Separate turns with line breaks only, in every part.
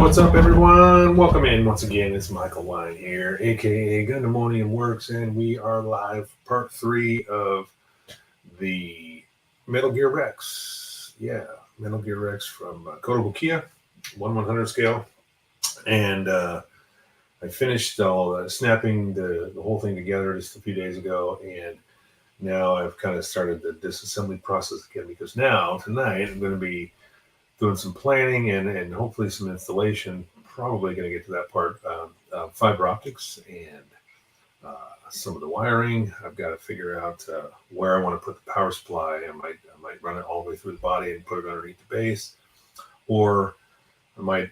What's up, everyone? Welcome in once again. It's Michael Wine here, aka Gundamonium Works, and we are live, part 3 of the Metal Gear Rex. Yeah, Metal Gear Rex from Kotobukiya, 1/100 scale, and I finished all snapping the whole thing together just a few days ago, and now I've kind of started the disassembly process again because now tonight I'm going to be doing some planning and hopefully some installation. Probably going to get to that part. Fiber optics and some of the wiring. I've got to figure out where I want to put the power supply. I might run it all the way through the body and put it underneath the base, or I might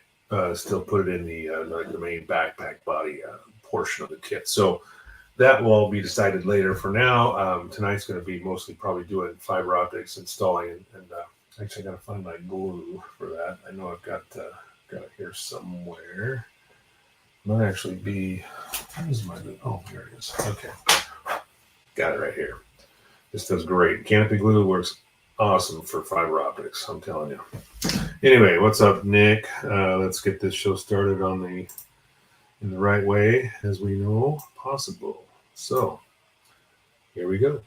still put it in the main backpack body portion of the kit. So that will all be decided later. For now, tonight's going to be mostly probably doing fiber optics, installing, and actually, I got to find my glue for that. I know I've got it here somewhere. Might actually be. Where's my glue? Oh, here it is. Okay, got it right here. This does great. Canopy glue works awesome for fiber optics. I'm telling you. Anyway, what's up, Nick? Let's get this show started in the right way, as we know possible. So here we go.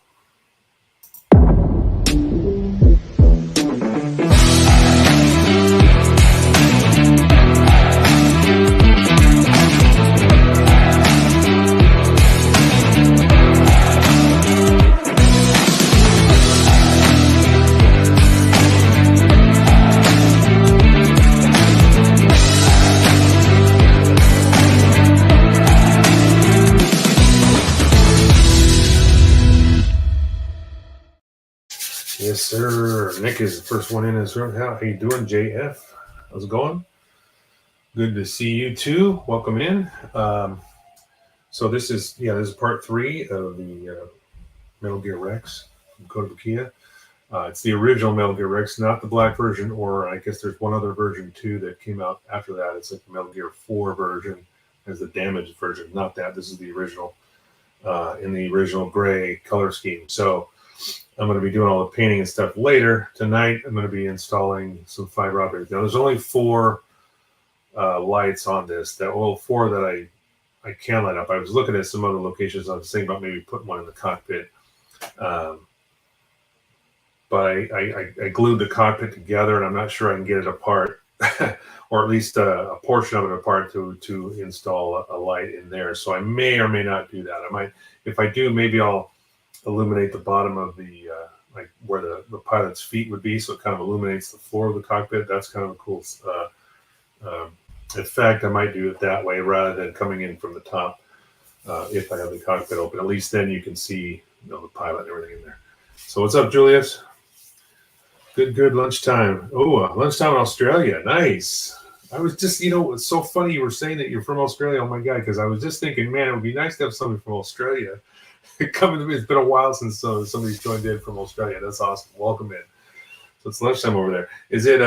Yes, sir. Nick is the first one in his room. How you doing, JF? How's it going? Good to see you too. Welcome in. So this is part 3 of the Metal Gear Rex from Kotobukiya. It's the original Metal Gear Rex, not the black version, or I guess there's one other version too that came out after that. It's like the Metal Gear 4 version, as the damaged version. Not that. This is the original, in the original gray color scheme. So I'm going to be doing all the painting and stuff later. Tonight, I'm going to be installing some fiber optics. Now, there's only 4 lights on this. That 4 that I can light up. I was looking at some other locations. I was thinking about maybe putting one in the cockpit. But I glued the cockpit together, and I'm not sure I can get it apart, or at least a portion of it apart to install a light in there. So I may or may not do that. I might, if I do, maybe I'll illuminate the bottom of the like where the pilot's feet would be, so it kind of illuminates the floor of the cockpit. That's kind of a cool effect. I might do it that way rather than coming in from the top. If I have the cockpit open, at least then you can see the pilot and everything in there. So what's up, Julius? Good lunchtime. Oh, lunchtime in Australia. Nice. I was just, it's so funny you were saying that you're from Australia. Oh my God, because I was just thinking, man, it would be nice to have somebody from Australia coming to me. It's been a while since somebody's joined in from Australia. That's awesome. Welcome in. So it's lunchtime over there. Is it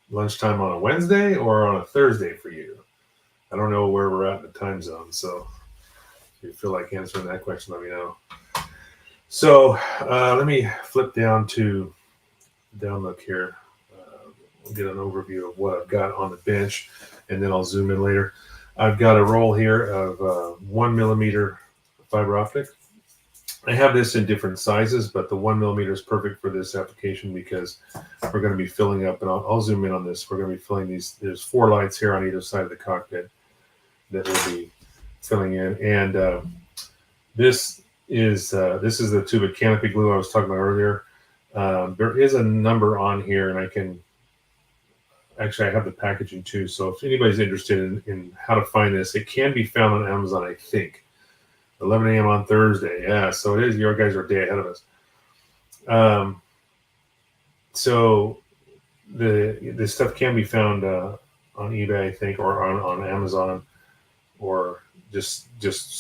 lunchtime on a Wednesday or on a Thursday for you? I don't know where we're at in the time zone. So if you feel like answering that question, let me know. So let me flip down look here. We'll get an overview of what I've got on the bench, and then I'll zoom in later. I've got a roll here of 1mm fiber optic. I have this in different sizes, but the 1mm is perfect for this application because we're going to be filling up, and I'll zoom in on this. We're going to be filling these. There's 4 lights here on either side of the cockpit that we'll be filling in, and this is the tube of canopy glue I was talking about earlier. There is a number on here, and I can. Actually, I have the packaging too, so if anybody's interested in how to find this, it can be found on Amazon, I think. 11 a.m. on Thursday. Yeah, so it is. Your guys are a day ahead of us. So the stuff can be found on eBay, I think, or on Amazon, or just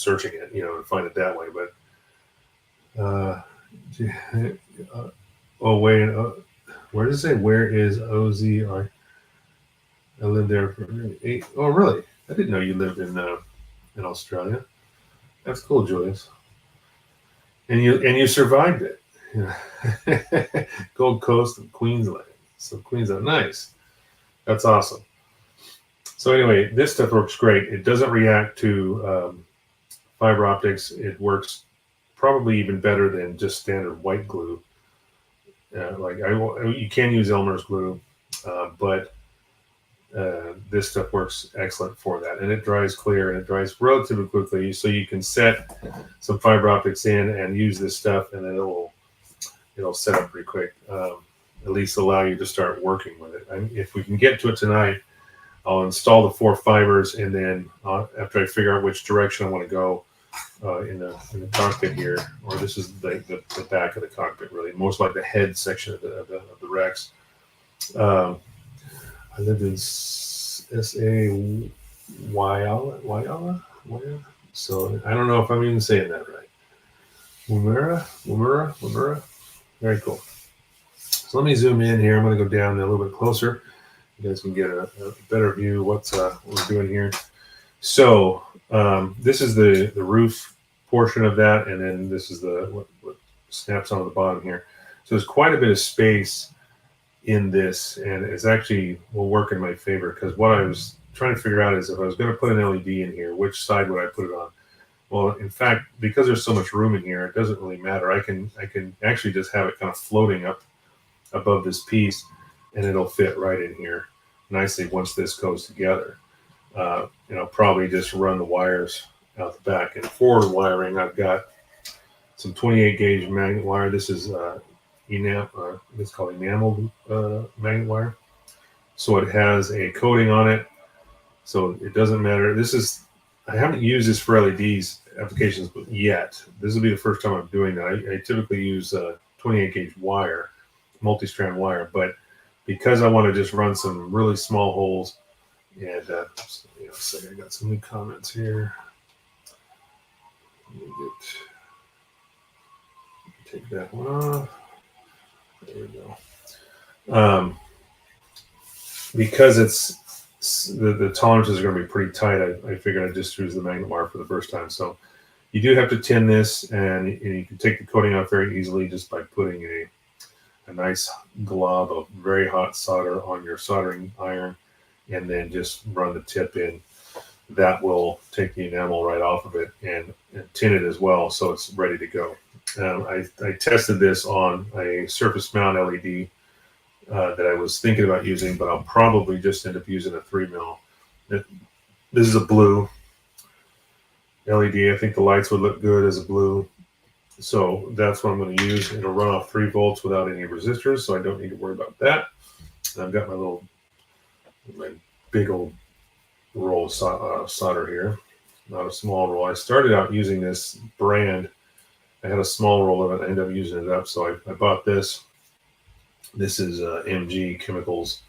searching it, and find it that way. But oh wait, where does it say? Where is OZR? I lived there for 8. Oh, really? I didn't know you lived in Australia. That's cool, Julius. And you survived it. Gold Coast and Queensland. So Queensland, nice. That's awesome. So anyway, this stuff works great. It doesn't react to fiber optics. It works probably even better than just standard white glue. You can use Elmer's glue, but this stuff works excellent for that, and it dries clear and it dries relatively quickly. So you can set some fiber optics in and use this stuff, and then it'll set up pretty quick. At least allow you to start working with it. If we can get to it tonight, I'll install the 4 fibers, and then after I figure out which direction I want to go in the cockpit here, or this is the back of the cockpit, really, most like the head section of the Rex. I lived in S.A. Wayala, so I don't know if I'm even saying that right. Woomera. Very cool. So let me zoom in here. I'm going to go down a little bit closer. You guys can get a better view of what we're doing here. So this is the roof portion of that, and then this is what snaps onto the bottom here. So there's quite a bit of space in this, and it's actually will work in my favor, because what I was trying to figure out is if I was going to put an LED in here, which side would I put it on? Well, in fact, because there's so much room in here, it doesn't really matter. I can actually just have it kind of floating up above this piece, and it'll fit right in here nicely once this goes together. Probably just run the wires out the back. And forward wiring, I've got some 28 gauge magnet wire. This is it's called enamel magnet wire. So it has a coating on it, so it doesn't matter. I haven't used this for LEDs applications yet. This will be the first time I'm doing that. I typically use 28 gauge wire, multi-strand wire, but because I want to just run some really small holes, and I got some new comments here. Let me take that one off. There we go. Because the tolerances are going to be pretty tight, I figured I'd just use the magnet wire for the first time. So you do have to tin this, and you can take the coating off very easily just by putting a nice glob of very hot solder on your soldering iron, and then just run the tip in. That will take the enamel right off of it and tin it as well, so it's ready to go. I tested this on a surface mount LED that I was thinking about using, but I'll probably just end up using a 3mm. This is a blue LED. I think the lights would look good as a blue. So that's what I'm going to use. It'll run off 3 volts without any resistors, so I don't need to worry about that. And I've got my big old roll of solder here, not a small roll. I started out using this brand. I had a small roll of it. I ended up using it up, so I bought this. This is MG Chemicals.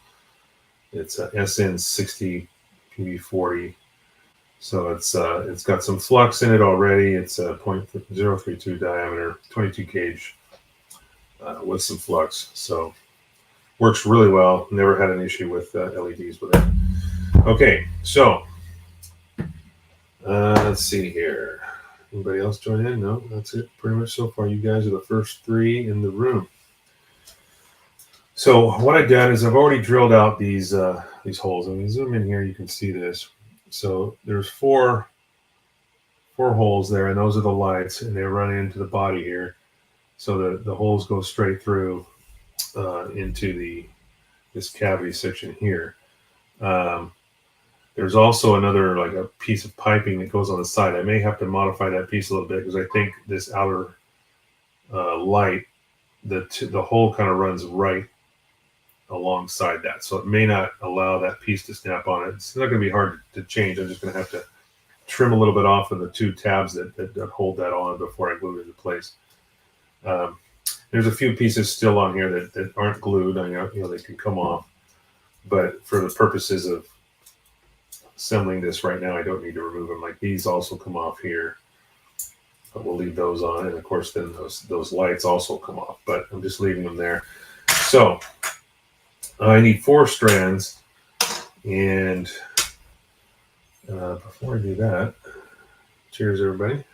It's SN60 PB40. So it's got some flux in it already. It's a 0.032 diameter, 22 gauge with some flux. So works really well. Never had an issue with LEDs with it. Okay, so let's see here. Anybody else join in? No, that's it. Pretty much so far. You guys are the first 3 in the room. So what I've done is I've already drilled out these holes. I'm going to zoom in here. You can see this. So there's 4 holes there, and those are the lights, and they run into the body here. So the holes go straight through into this cavity section here. There's also another, like a piece of piping that goes on the side. I may have to modify that piece a little bit, because I think this outer light, the hole kind of runs right alongside that, so it may not allow that piece to snap on it. It's not going to be hard to change. I'm just going to have to trim a little bit off of the 2 tabs that hold that on before I glue it into place. There's a few pieces still on here that aren't glued. They can come off, but for the purposes of assembling this right now, I don't need to remove them. Like these also come off here, but we'll leave those on, and of course then those lights also come off, but I'm just leaving them there. So I need 4 strands, and before I do that, cheers everybody.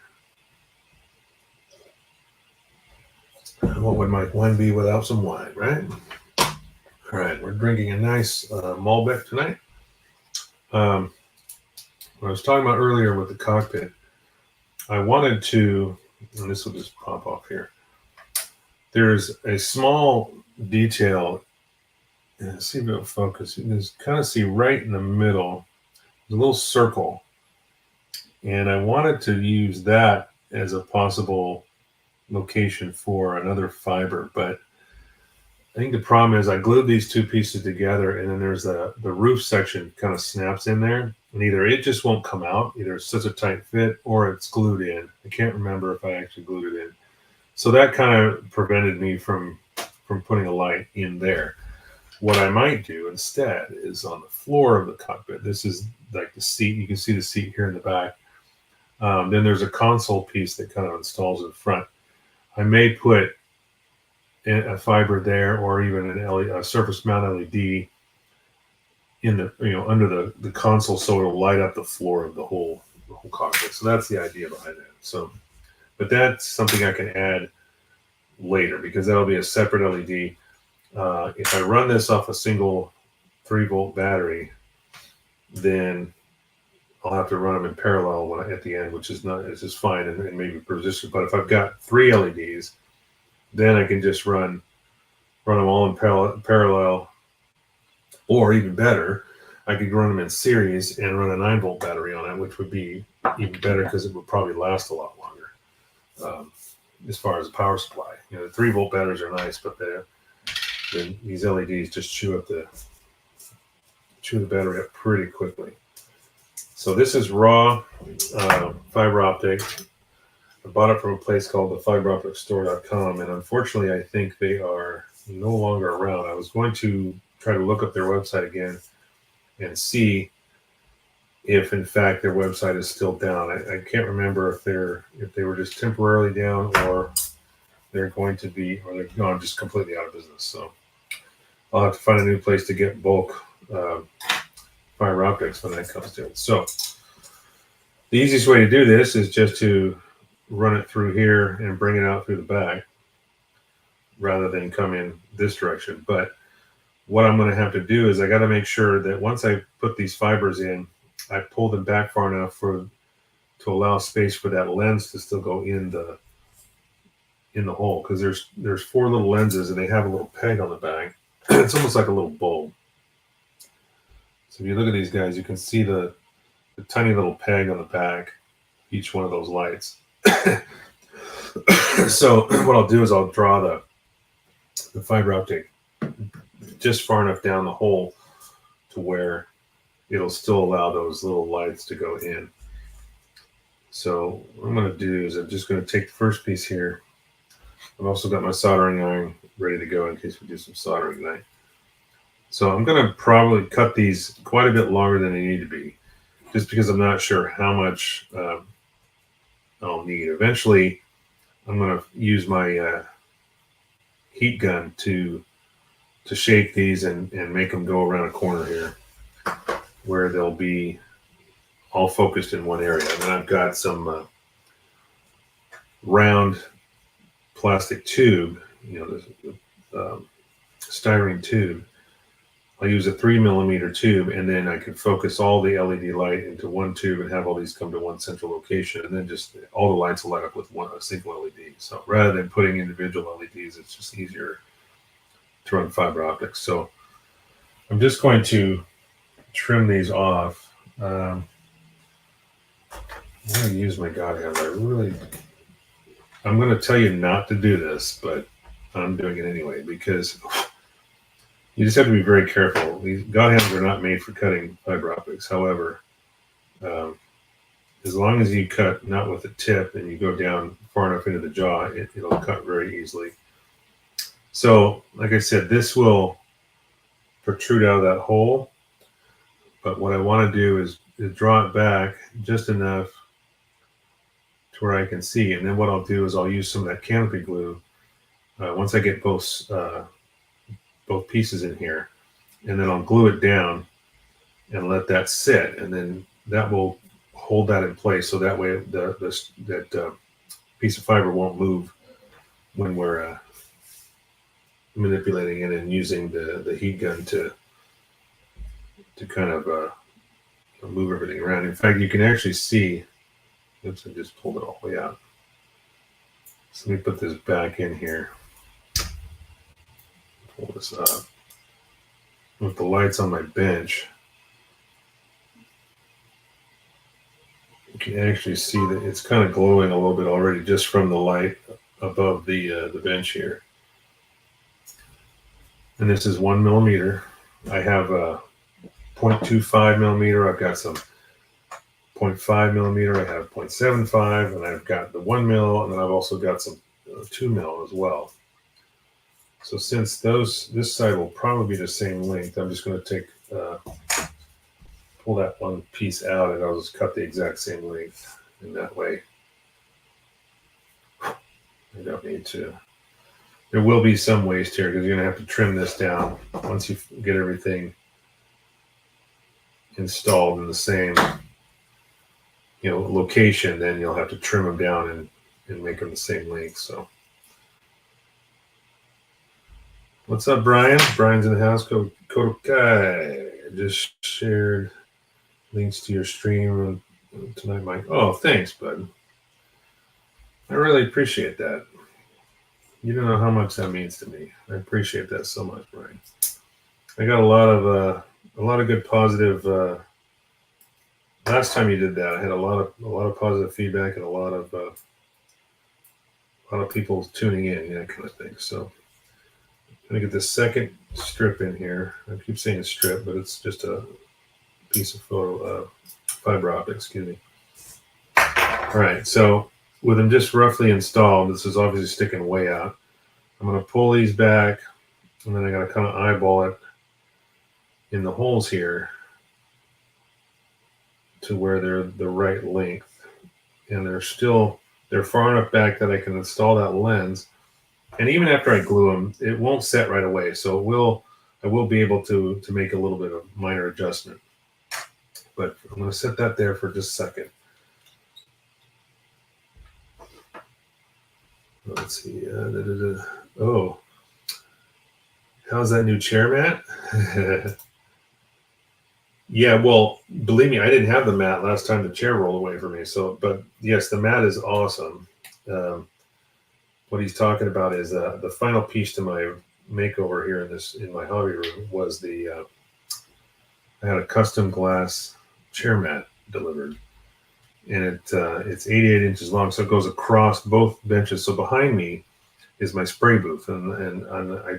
What would my wine be without some wine, right? All right, we're drinking a nice Malbec tonight. What I was talking about earlier with the cockpit, I wanted to, and this will just pop off here. There's a small detail. Let's see if it'll focus. You can kind of see right in the middle, there's a little circle. And I wanted to use that as a possible location for another fiber, but I think the problem is I glued these two pieces together, and then there's the roof section kind of snaps in there, and either it just won't come out, either it's such a tight fit, or it's glued in. I can't remember if I actually glued it in. So that kind of prevented me from putting a light in there. What I might do instead is on the floor of the cockpit. This is like the seat. You can see the seat here in the back. Then there's a console piece that kind of installs in front. I may put a fiber there, or even a surface mount LED in the under the console, so it'll light up the floor of the whole cockpit. So that's the idea behind that. So, but that's something I can add later because that'll be a separate LED. If I run this off a single 3-volt battery, then I'll have to run them in parallel at the end, which is just fine and maybe position. But if I've got 3 LEDs, then I can just run them all in parallel, or even better, I could run them in series and run a 9-volt battery on it, which would be even better because it would probably last a lot longer. As far as the power supply, the 3-volt batteries are nice, but these LEDs just chew the battery up pretty quickly. So this is raw fiber optic. I bought it from a place called thefiberopticstore.com, and unfortunately, I think they are no longer around. I was going to try to look up their website again and see if, in fact, their website is still down. I can't remember if they were just temporarily down, or they're going to be, or they're gone just completely out of business. So I'll have to find a new place to get bulk fiber optics when that comes to it. So the easiest way to do this is just to run it through here and bring it out through the back rather than come in this direction. But what I'm going to have to do is I got to make sure that once I put these fibers in, I pull them back far enough to allow space for that lens to still go in the hole, because there's 4 little lenses and they have a little peg on the back. It's almost like a little bulb. So if you look at these guys, you can see the tiny little peg on the back, each one of those lights. So what I'll do is I'll draw the fiber optic just far enough down the hole to where it'll still allow those little lights to go in. So what I'm going to do is I'm just going to take the first piece here. I've also got my soldering iron ready to go in case we do some soldering tonight. So I'm going to probably cut these quite a bit longer than they need to be, just because I'm not sure how much I'll need. Eventually, I'm going to use my heat gun to shape these and make them go around a corner here where they'll be all focused in one area. And then I've got some round plastic tube, styrene tube. I'll use a 3mm tube, and then I can focus all the LED light into one tube and have all these come to one central location, and then just all the lights will light up with a single LED. So rather than putting individual LEDs, it's just easier to run fiber optics. So I'm just going to trim these off. I'm going to use my God hand. I'm going to tell you not to do this, but I'm doing it anyway because you just have to be very careful. These God hands are not made for cutting fiber optics. However, as long as you cut not with the tip and you go down far enough into the jaw, it'll cut very easily. So, like I said, this will protrude out of that hole. But what I want to do is draw it back just enough to where I can see. And then what I'll do is I'll use some of that canopy glue once I get both pieces in here, and then I'll glue it down and let that sit, and then that will hold that in place, so that way that piece of fiber won't move when we're manipulating it and using the heat gun to kind of move everything around. In fact, you can actually see. Oops, I just pulled it all the way out. So let me put this back in here. Pull this up. With the lights on my bench, you can actually see that it's kind of glowing a little bit already just from the light above the bench here. And this is 1 millimeter. I have a 0.25 millimeter. I've got some 0.5 millimeter. I have 0.75, and I've got the 1 mil, and then I've also got some 2 mil as well. So since this side will probably be the same length, I'm just going to take pull that one piece out, and I'll just cut the exact same length. And that way, I don't need to. There will be some waste here because you're going to have to trim this down once you get everything installed in the same location. Then you'll have to trim them down and make them the same length. So. What's up, Brian? Brian's in the house. Kodokai. I just shared links to your stream tonight, Mike. Oh, thanks, bud. I really appreciate that. You don't know how much that means to me. I appreciate that so much, Brian. I got a lot of good positive. Last time you did that, I had a lot of positive feedback and a lot of people tuning in, that kind of thing. So. I'm going to get the second strip in here. I keep saying strip, but it's just a piece of fiber optic, excuse me. All right, so with them just roughly installed, this is obviously sticking way out. I'm going to pull these back, and then I got to kind of eyeball it in the holes here to where they're the right length. And they're far enough back that I can install that lens. And even after I glue them, it won't set right away. So I will be able to make a little bit of minor adjustment. But I'm going to set that there for just a second. Let's see. Oh, how's that new chair mat? Yeah, well, believe me, I didn't have the mat last time the chair rolled away from me. But yes, the mat is awesome. What he's talking about is the final piece to my makeover here in my hobby room was I had a custom glass chair mat delivered, and it's 88 inches long, so it goes across both benches. So behind me is my spray booth, and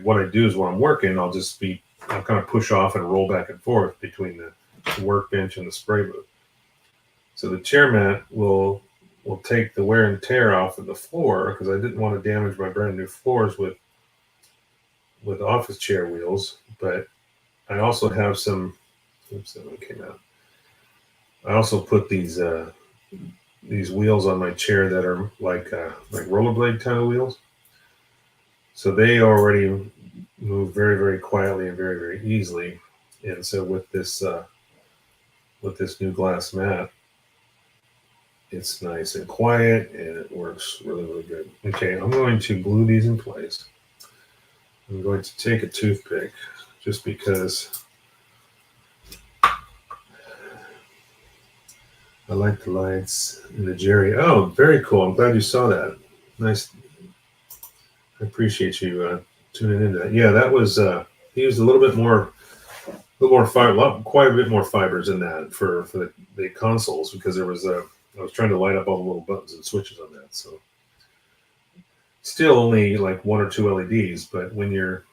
what I do is when I'm working, I'll kind of push off and roll back and forth between the workbench and the spray booth. So the chair mat will take the wear and tear off of the floor because I didn't want to damage my brand new floors with office chair wheels. But I also have some. Oops, that one came out. I also put these wheels on my chair that are like rollerblade kind of wheels. So they already move very, very quietly and very, very easily. And so with this new glass mat, it's nice and quiet, and it works really, really good. Okay, I'm going to glue these in place. I'm going to take a toothpick just because I like the lights and the Jerry. Oh, very cool. I'm glad you saw that. Nice. I appreciate you tuning into that. Yeah, that was he used a little bit more fiber, quite a bit more fibers in that for the consoles because there was I was trying to light up all the little buttons and switches on that. So still only like 1 or 2 LEDs, but when you're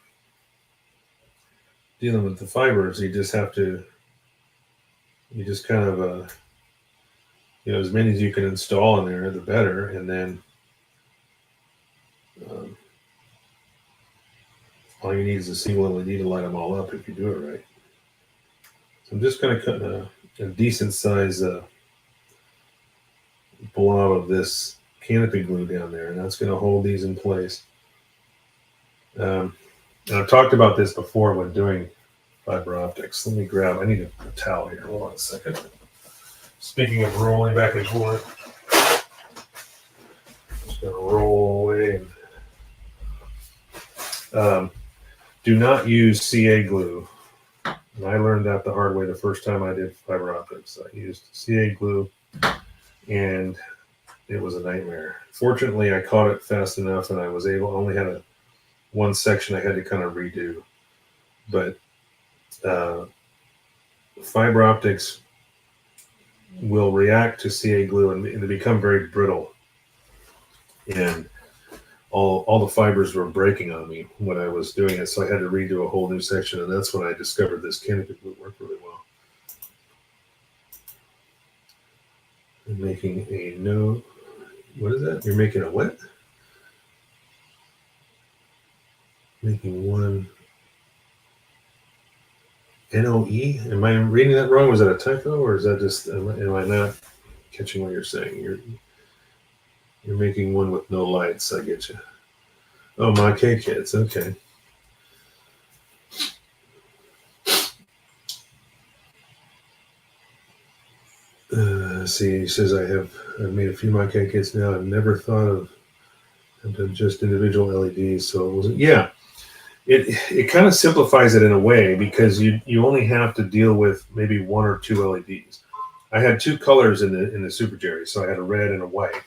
dealing with the fibers, you just kind of as many as you can install in there, the better. And then all you need is a single LED to light them all up if you do it right. So I'm just going to cut a decent size blob of this canopy glue down there, and that's going to hold these in place. And I've talked about this before when doing fiber optics. Let me grab, I need a towel here. Hold on a second. Speaking of rolling back and forth, just going to roll away. do not use CA glue. And I learned that the hard way the first time I did fiber optics. I used CA glue, and it was a nightmare. Fortunately, I caught it fast enough, and I was able. I only had one section I had to kind of redo, but fiber optics will react to CA glue, and they become very brittle. And all the fibers were breaking on me when I was doing it, so I had to redo a whole new section, and that's when I discovered this canopy glue worked really well. I'm making a no. What is that? You're making a what? Making one NOE? Am I reading that wrong? Was that a typo, or is that just? Am I not catching what you're saying? You're making one with no lights. I get you. Oh, my K-Kids. Okay. See, he says I've made a few my K-Kids now. I've never thought of just individual LEDs. So it wasn't. Yeah, it kind of simplifies it in a way, because you only have to deal with maybe one or two LEDs. I had two colors in the Super Jerry, so I had a red and a white.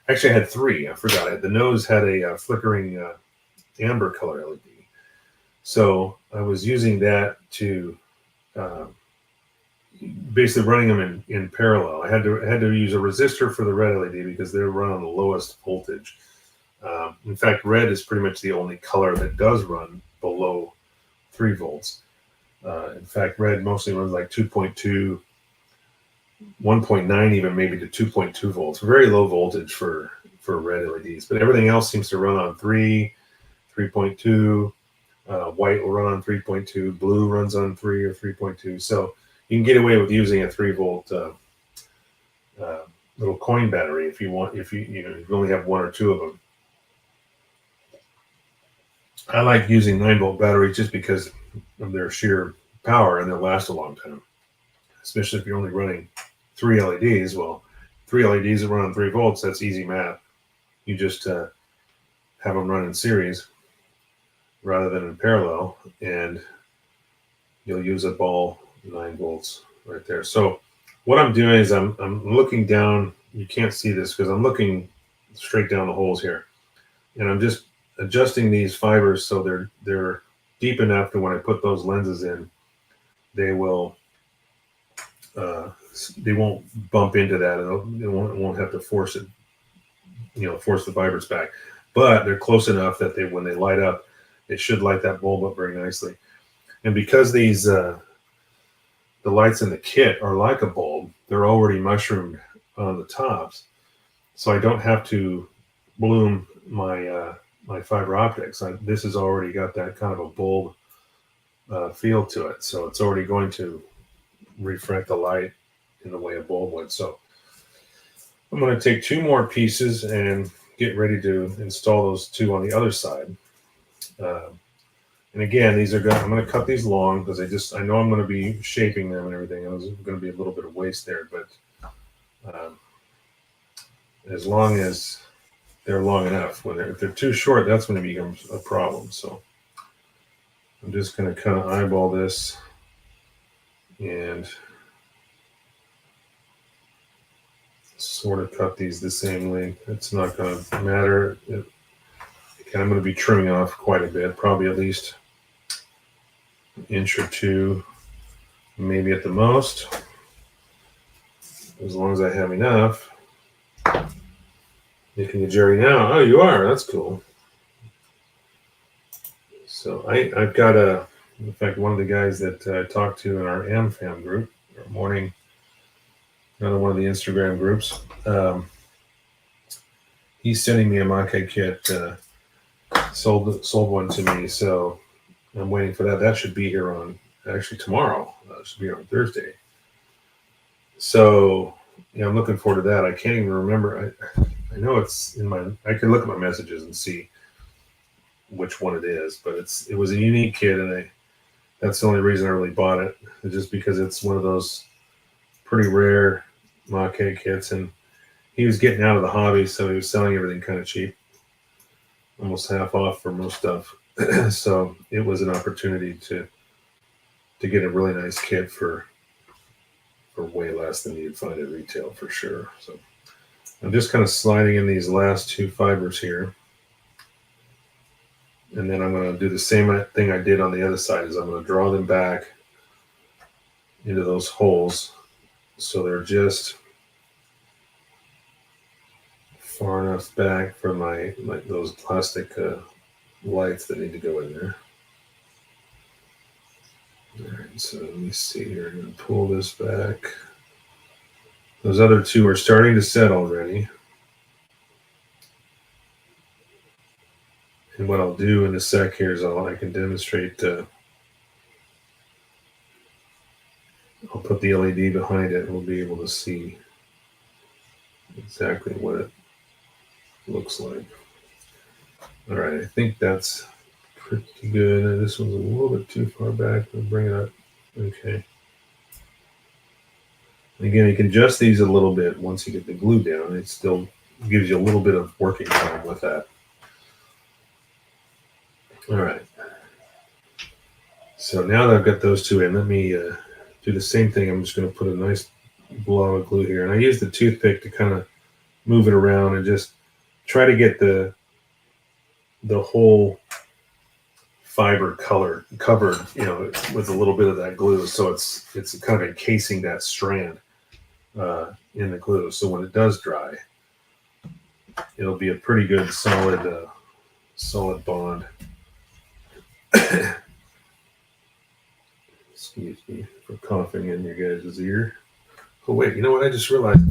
Actually, I had three. I forgot. The nose had a flickering amber color LED. So I was using that to basically running them in parallel. I had to use a resistor for the red LED because they run on the lowest voltage. In fact, red is pretty much the only color that does run below 3 volts. In fact, red mostly runs like 2.2, 1.9 even maybe to 2.2 volts. Very low voltage for red LEDs, but everything else seems to run on 3, 3.2. White will run on 3.2. Blue runs on 3 or 3.2. So you can get away with using a 3-volt little coin battery if you want. If you only have one or two of them. I like using 9-volt batteries just because of their sheer power, and they'll last a long time. Especially if you're only running 3 LEDs. Well, 3 LEDs that run on 3 volts, that's easy math. You just have them run in series rather than in parallel, and you'll use a ball 9 volts right there. So what I'm doing is I'm looking down. You can't see this because I'm looking straight down the holes here, and I'm just adjusting these fibers so they're deep enough that when I put those lenses in, they will they won't bump into that. It won't have to force it, force the fibers back. But they're close enough that when they light up, it should light that bulb up very nicely. And because these the lights in the kit are like a bulb, they're already mushroomed on the tops, so I don't have to bloom my my fiber optics. This has already got that kind of a bulb feel to it, so it's already going to refract the light in the way a bulb would. So I'm going to take 2 more pieces and get ready to install those 2 on the other side. And again, I'm going to cut these long because I know I'm going to be shaping them and everything. There's going to be a little bit of waste there, but as long as they're long enough. If they're too short, that's when it becomes a problem. So I'm just going to kind of eyeball this and sort of cut these the same length. It's not going to matter. I'm going to be trimming off quite a bit, probably at least an inch or 2, maybe at the most, as long as I have enough. Making a Jerry now. Oh, you are. That's cool. So I've got in fact, one of the guys that I talked to in our AmFam group, our morning, another one of the Instagram groups, he's sending me a Mach-E kit, sold one to me, so I'm waiting for that. That should be here on, actually tomorrow. It should be on Thursday. So, yeah, I'm looking forward to that. I can't even remember. I know it's in my, I can look at my messages and see which one it is, but it was a unique kit, and that's the only reason I really bought it, just because it's one of those pretty rare Mach-E kits, and he was getting out of the hobby, so he was selling everything kind of cheap, almost half off for most stuff. So it was an opportunity to get a really nice kit for way less than you'd find at retail for sure. So I'm just kind of sliding in these last two fibers here. And then I'm going to do the same thing I did on the other side is I'm going to draw them back into those holes. So they're just far enough back for my those plastic lights that need to go in there. All right, so let me see here. I'm going to pull this back. Those other two are starting to set already. And what I'll do in a sec here is I can demonstrate. I'll put the LED behind it and we'll be able to see exactly what it looks like. All right, I think that's pretty good. This one's a little bit too far back. I'll bring it up. Okay. Again, you can adjust these a little bit once you get the glue down. It still gives you a little bit of working time with that. All right. So now that I've got those two in, let me do the same thing. I'm just going to put a nice blob of glue here. And I use the toothpick to kind of move it around and just try to get the whole fiber covered, with a little bit of that glue. So it's kind of encasing that strand in the glue. So when it does dry, it'll be a pretty good solid bond. Excuse me for coughing in your guys' ear. Oh wait, you know what? I just realized.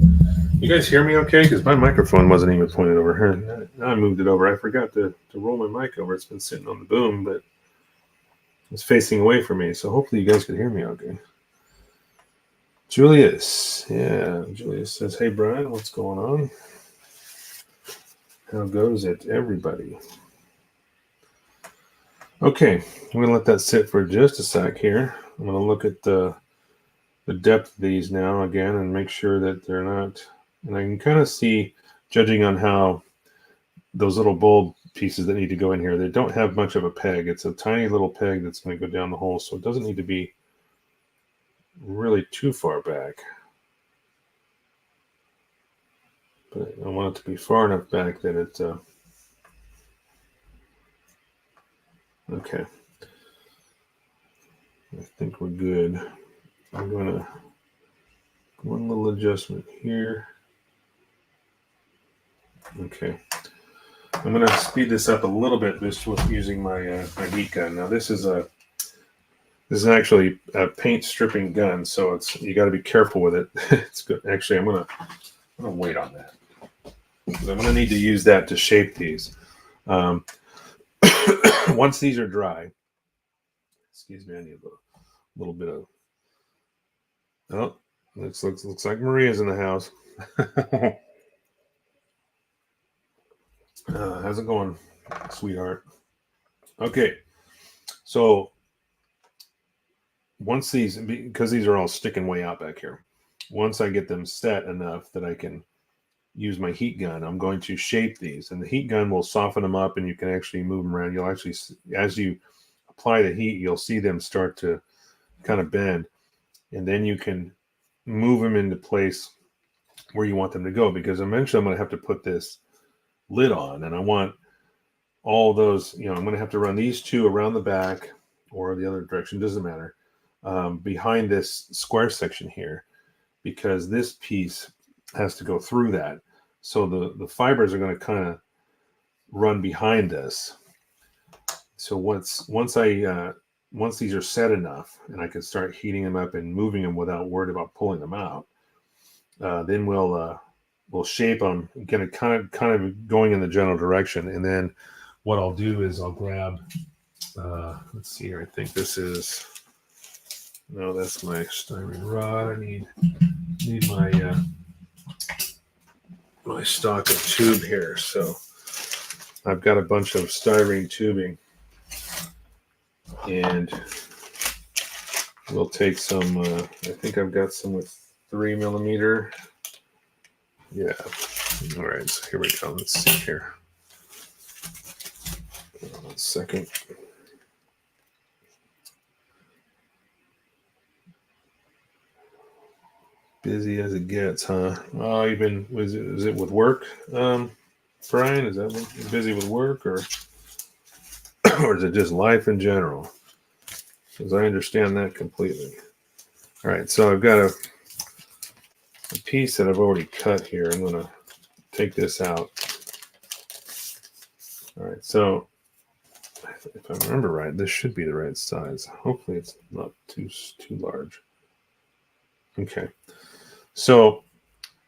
You guys hear me okay? Because my microphone wasn't even pointed over here. Now I moved it over. I forgot to roll my mic over. It's been sitting on the boom, but it's facing away from me. So hopefully you guys can hear me okay. Julius. Yeah, Julius says, hey, Brian, what's going on? How goes it, everybody? Okay, I'm going to let that sit for just a sec here. I'm going to look at the depth of these now again and make sure that they're not, and I can kind of see, judging on how those little bulb pieces that need to go in here, they don't have much of a peg. It's a tiny little peg that's going to go down the hole, so it doesn't need to be really too far back. But I want it to be far enough back that it, okay. I think we're good. I'm going to, one little adjustment here. Okay. I'm going to speed this up a little bit just with using my my heat gun. Now this is actually a paint stripping gun, so you got to be careful with it. It's good. Actually, I'm gonna wait on that because I'm gonna need to use that to shape these. Once these are dry, excuse me, I need a little bit of. Oh, looks like Maria's in the house. How's it going, sweetheart? Okay, so once because these are all sticking way out back here, once I get them set enough that I can use my heat gun, I'm going to shape these, and the heat gun will soften them up, and you can actually move them around. You'll actually, as you apply the heat, you'll see them start to kind of bend, and then you can move them into place where you want them to go, because eventually I'm going to have to put this lid on, and I want all those, I'm going to have to run these two around the back or the other direction, doesn't matter, behind this square section here, because this piece has to go through that. So the fibers are going to kind of run behind this. So once these are set enough and I can start heating them up and moving them without worried about pulling them out, then we'll shape them, kind of going in the general direction. And then what I'll do is I'll grab, let's see here. I think this is, no, that's my styrene rod. I need my my stock of tube here. So I've got a bunch of styrene tubing, and we'll take some, I think I've got some with 3 millimeter. Yeah. All right. So here we go. Let's see here. 1 second. Busy as it gets, huh? Oh, you've been, is it with work, Brian? Is that busy with work, or or is it just life in general? Because I understand that completely. All right, so I've got a piece that I've already cut here. I'm going to take this out. All right, so if I remember right, this should be the right size. Hopefully it's not too large. Okay, so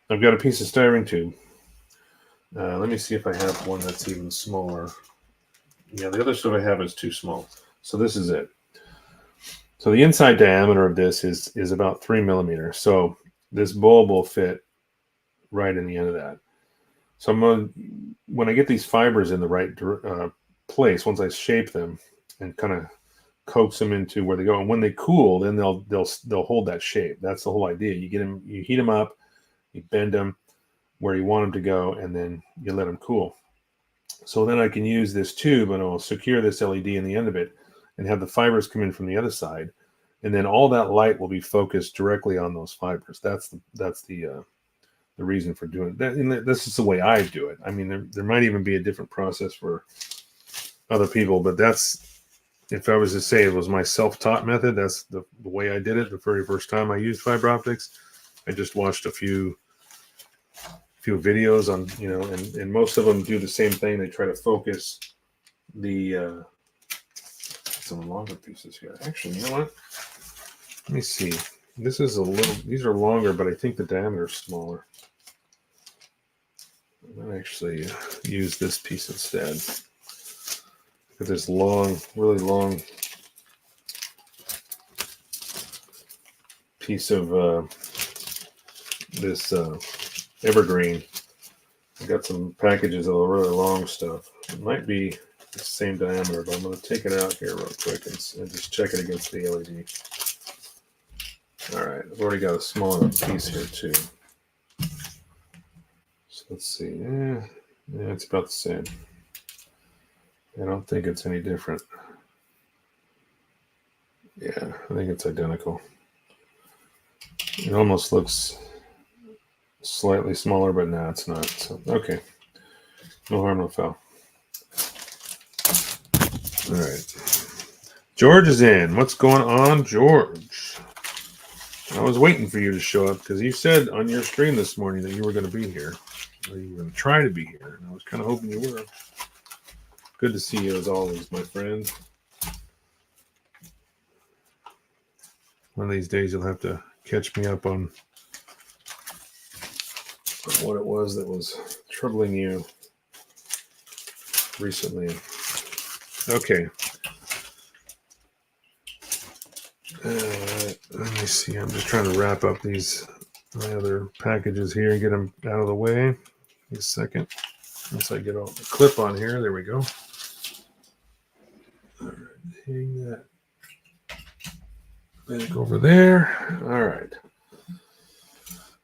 I've got a piece of styrene tube. Let me see if I have one that's even smaller. Yeah, the other stuff I have is too small. So this is it. So the inside diameter of this is about 3 millimeters. So this bulb will fit right in the end of that. So when I get these fibers in the right place, once I shape them and kind of coax them into where they go, and when they cool, then they'll hold that shape. That's the whole idea. You heat them up, you bend them where you want them to go, and then you let them cool. So then I can use this tube and I'll secure this LED in the end of it and have the fibers come in from the other side, and then all that light will be focused directly on those fibers. That's the reason for doing that. And this is the way I do it. I mean, there might even be a different process for other people, but that's, if I was to say it was my self-taught method, that's the way I did it. The very first time I used fiber optics, I just watched a few videos on, and most of them do the same thing. They try to focus the some longer pieces here. Actually, you know what? Let me see. These are longer, but I think the diameter is smaller. I'm gonna actually use this piece instead. Look at this really long piece of this evergreen. I got some packages of really long stuff. It might be the same diameter, but I'm going to take it out here real quick and just check it against the LED. All right, I've already got a smaller piece here too. So let's see. Yeah, it's about the same. I don't think it's any different. Yeah, I think it's identical. It almost looks slightly smaller, but no, it's not. So, okay. No harm, no foul. All right. George is in. What's going on, George? I was waiting for you to show up because you said on your stream this morning that you were going to be here. Or you were going to try to be here. And I was kind of hoping you were. Good to see you as always, my friend. One of these days you'll have to catch me up on what it was that was troubling you recently. Okay. Let me see. I'm just trying to wrap up my other packages here and get them out of the way. Give a second. Once I get all the clip on here, there we go. All right, hang that back over there. All right.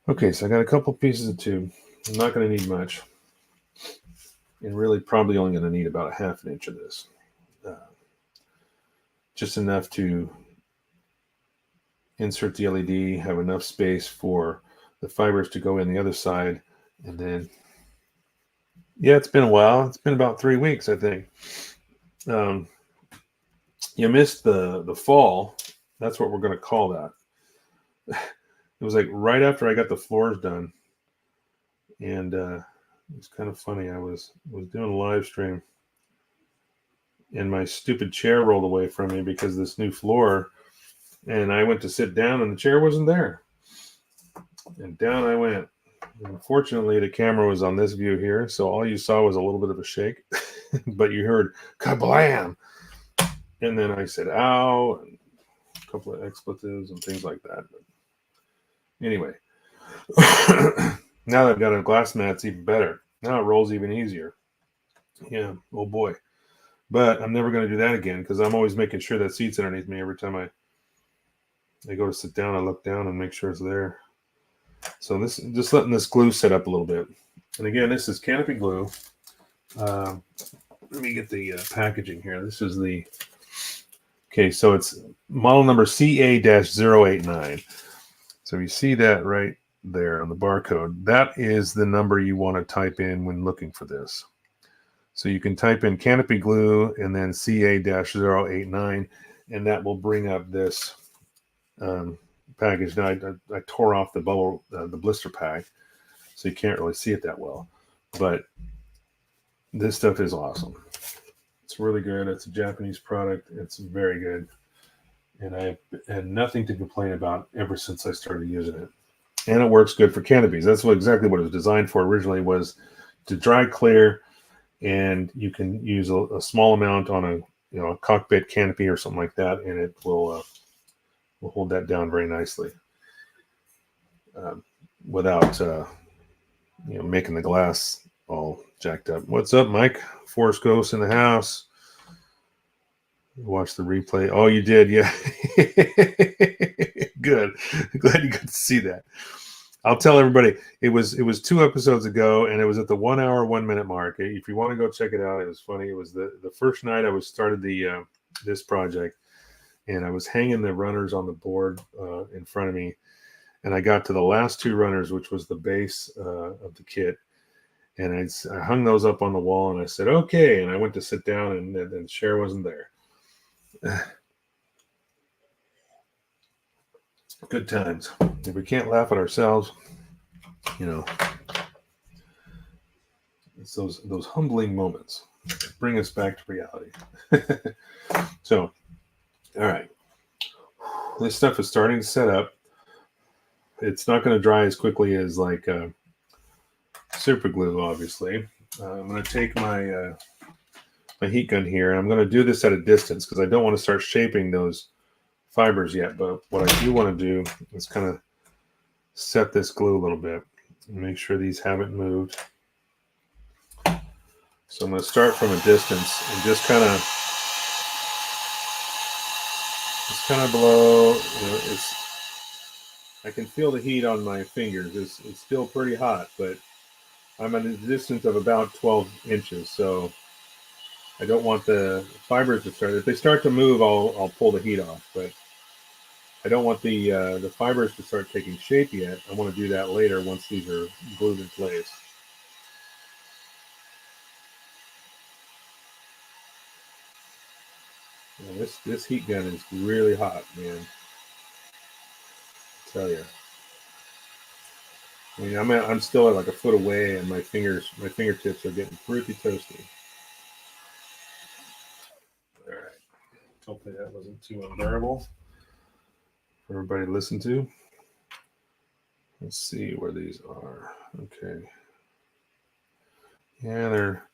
Okay, so I got a couple pieces of tube. I'm not going to need much. And really probably only going to need about a half an inch of this. Just enough to insert the LED, have enough space for the fibers to go in the other side, and then, yeah, it's been a while. It's been about 3 weeks, I think. You missed the fall. That's what we're going to call that. It was like right after I got the floors done, and it was kind of funny. I was doing a live stream, and my stupid chair rolled away from me because of this new floor. And I went to sit down, and the chair wasn't there. And down I went. Unfortunately, the camera was on this view here, so all you saw was a little bit of a shake. But you heard kablam! And then I said, ow, and a couple of expletives and things like that. But anyway, now that I've got a glass mat, it's even better. Now it rolls even easier. Yeah, oh boy. But I'm never going to do that again because I'm always making sure that seat's underneath me every time I go to sit down. I look down and make sure it's there. So this, just letting this glue set up a little bit. And again, this is Canopy glue. let me get the packaging here. This is the, okay, so it's model number CA-089. So you see that right there on the barcode. That is the number you want to type in when looking for this. So you can type in Canopy Glue and then CA-089, and that will bring up this package. Now, I tore off the bubble, the blister pack, so you can't really see it that well. But this stuff is awesome. It's really good. It's a Japanese product. It's very good. And I had nothing to complain about ever since I started using it. And it works good for canopies. That's exactly what it was designed for originally, was to dry clear. And you can use a small amount on a cockpit canopy or something like that, and it will hold that down very nicely without making the glass all jacked up. What's up, Mike? Forest Ghost in the house. Watch the replay. Oh, you did, yeah. Good. Glad you got to see that. I'll tell everybody, it was 2 episodes ago, and it was at the 1 hour, 1 minute mark. If you want to go check it out, it was funny. It was the first night I started this project, and I was hanging the runners on the board in front of me, and I got to the last 2 runners, which was the base of the kit, and I hung those up on the wall, and I said, okay, and I went to sit down, and Cher wasn't there. Good times. If we can't laugh at ourselves, it's those humbling moments that bring us back to reality. So, all right. This stuff is starting to set up. It's not going to dry as quickly as like super glue, obviously. I'm going to take my heat gun here, and I'm going to do this at a distance because I don't want to start shaping those fibers yet. But what I do want to do is kind of set this glue a little bit and make sure these haven't moved. So I'm going to start from a distance and just kind of blow. I can feel the heat on my fingers. It's still pretty hot, but I'm at a distance of about 12 inches. So I don't want the fibers to start. If they start to move, I'll pull the heat off. But I don't want the fibers to start taking shape yet. I want to do that later once these are glued in place. And this heat gun is really hot, man. I tell you. I mean, I'm still at like a foot away, and my fingertips are getting pretty toasty. All right. Hopefully that wasn't too unbearable for everybody to listen to. Let's see where these are. Okay. Yeah, they're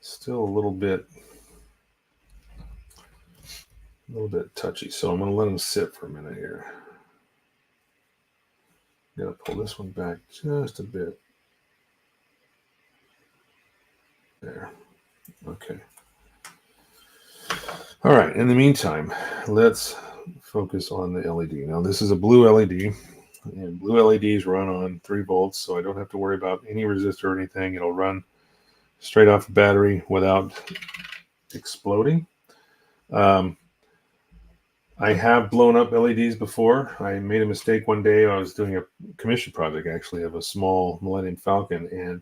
still a little bit touchy, so I'm going to let them sit for a minute here. I'm going to pull this one back just a bit. There. Okay. All right. In the meantime, let's focus on the LED. Now, this is a blue LED, and blue LEDs run on 3 volts, so I don't have to worry about any resistor or anything. It'll run straight off the battery without exploding. I have blown up LEDs before. I made a mistake one day. I was doing a commission project, actually, of a small Millennium Falcon, and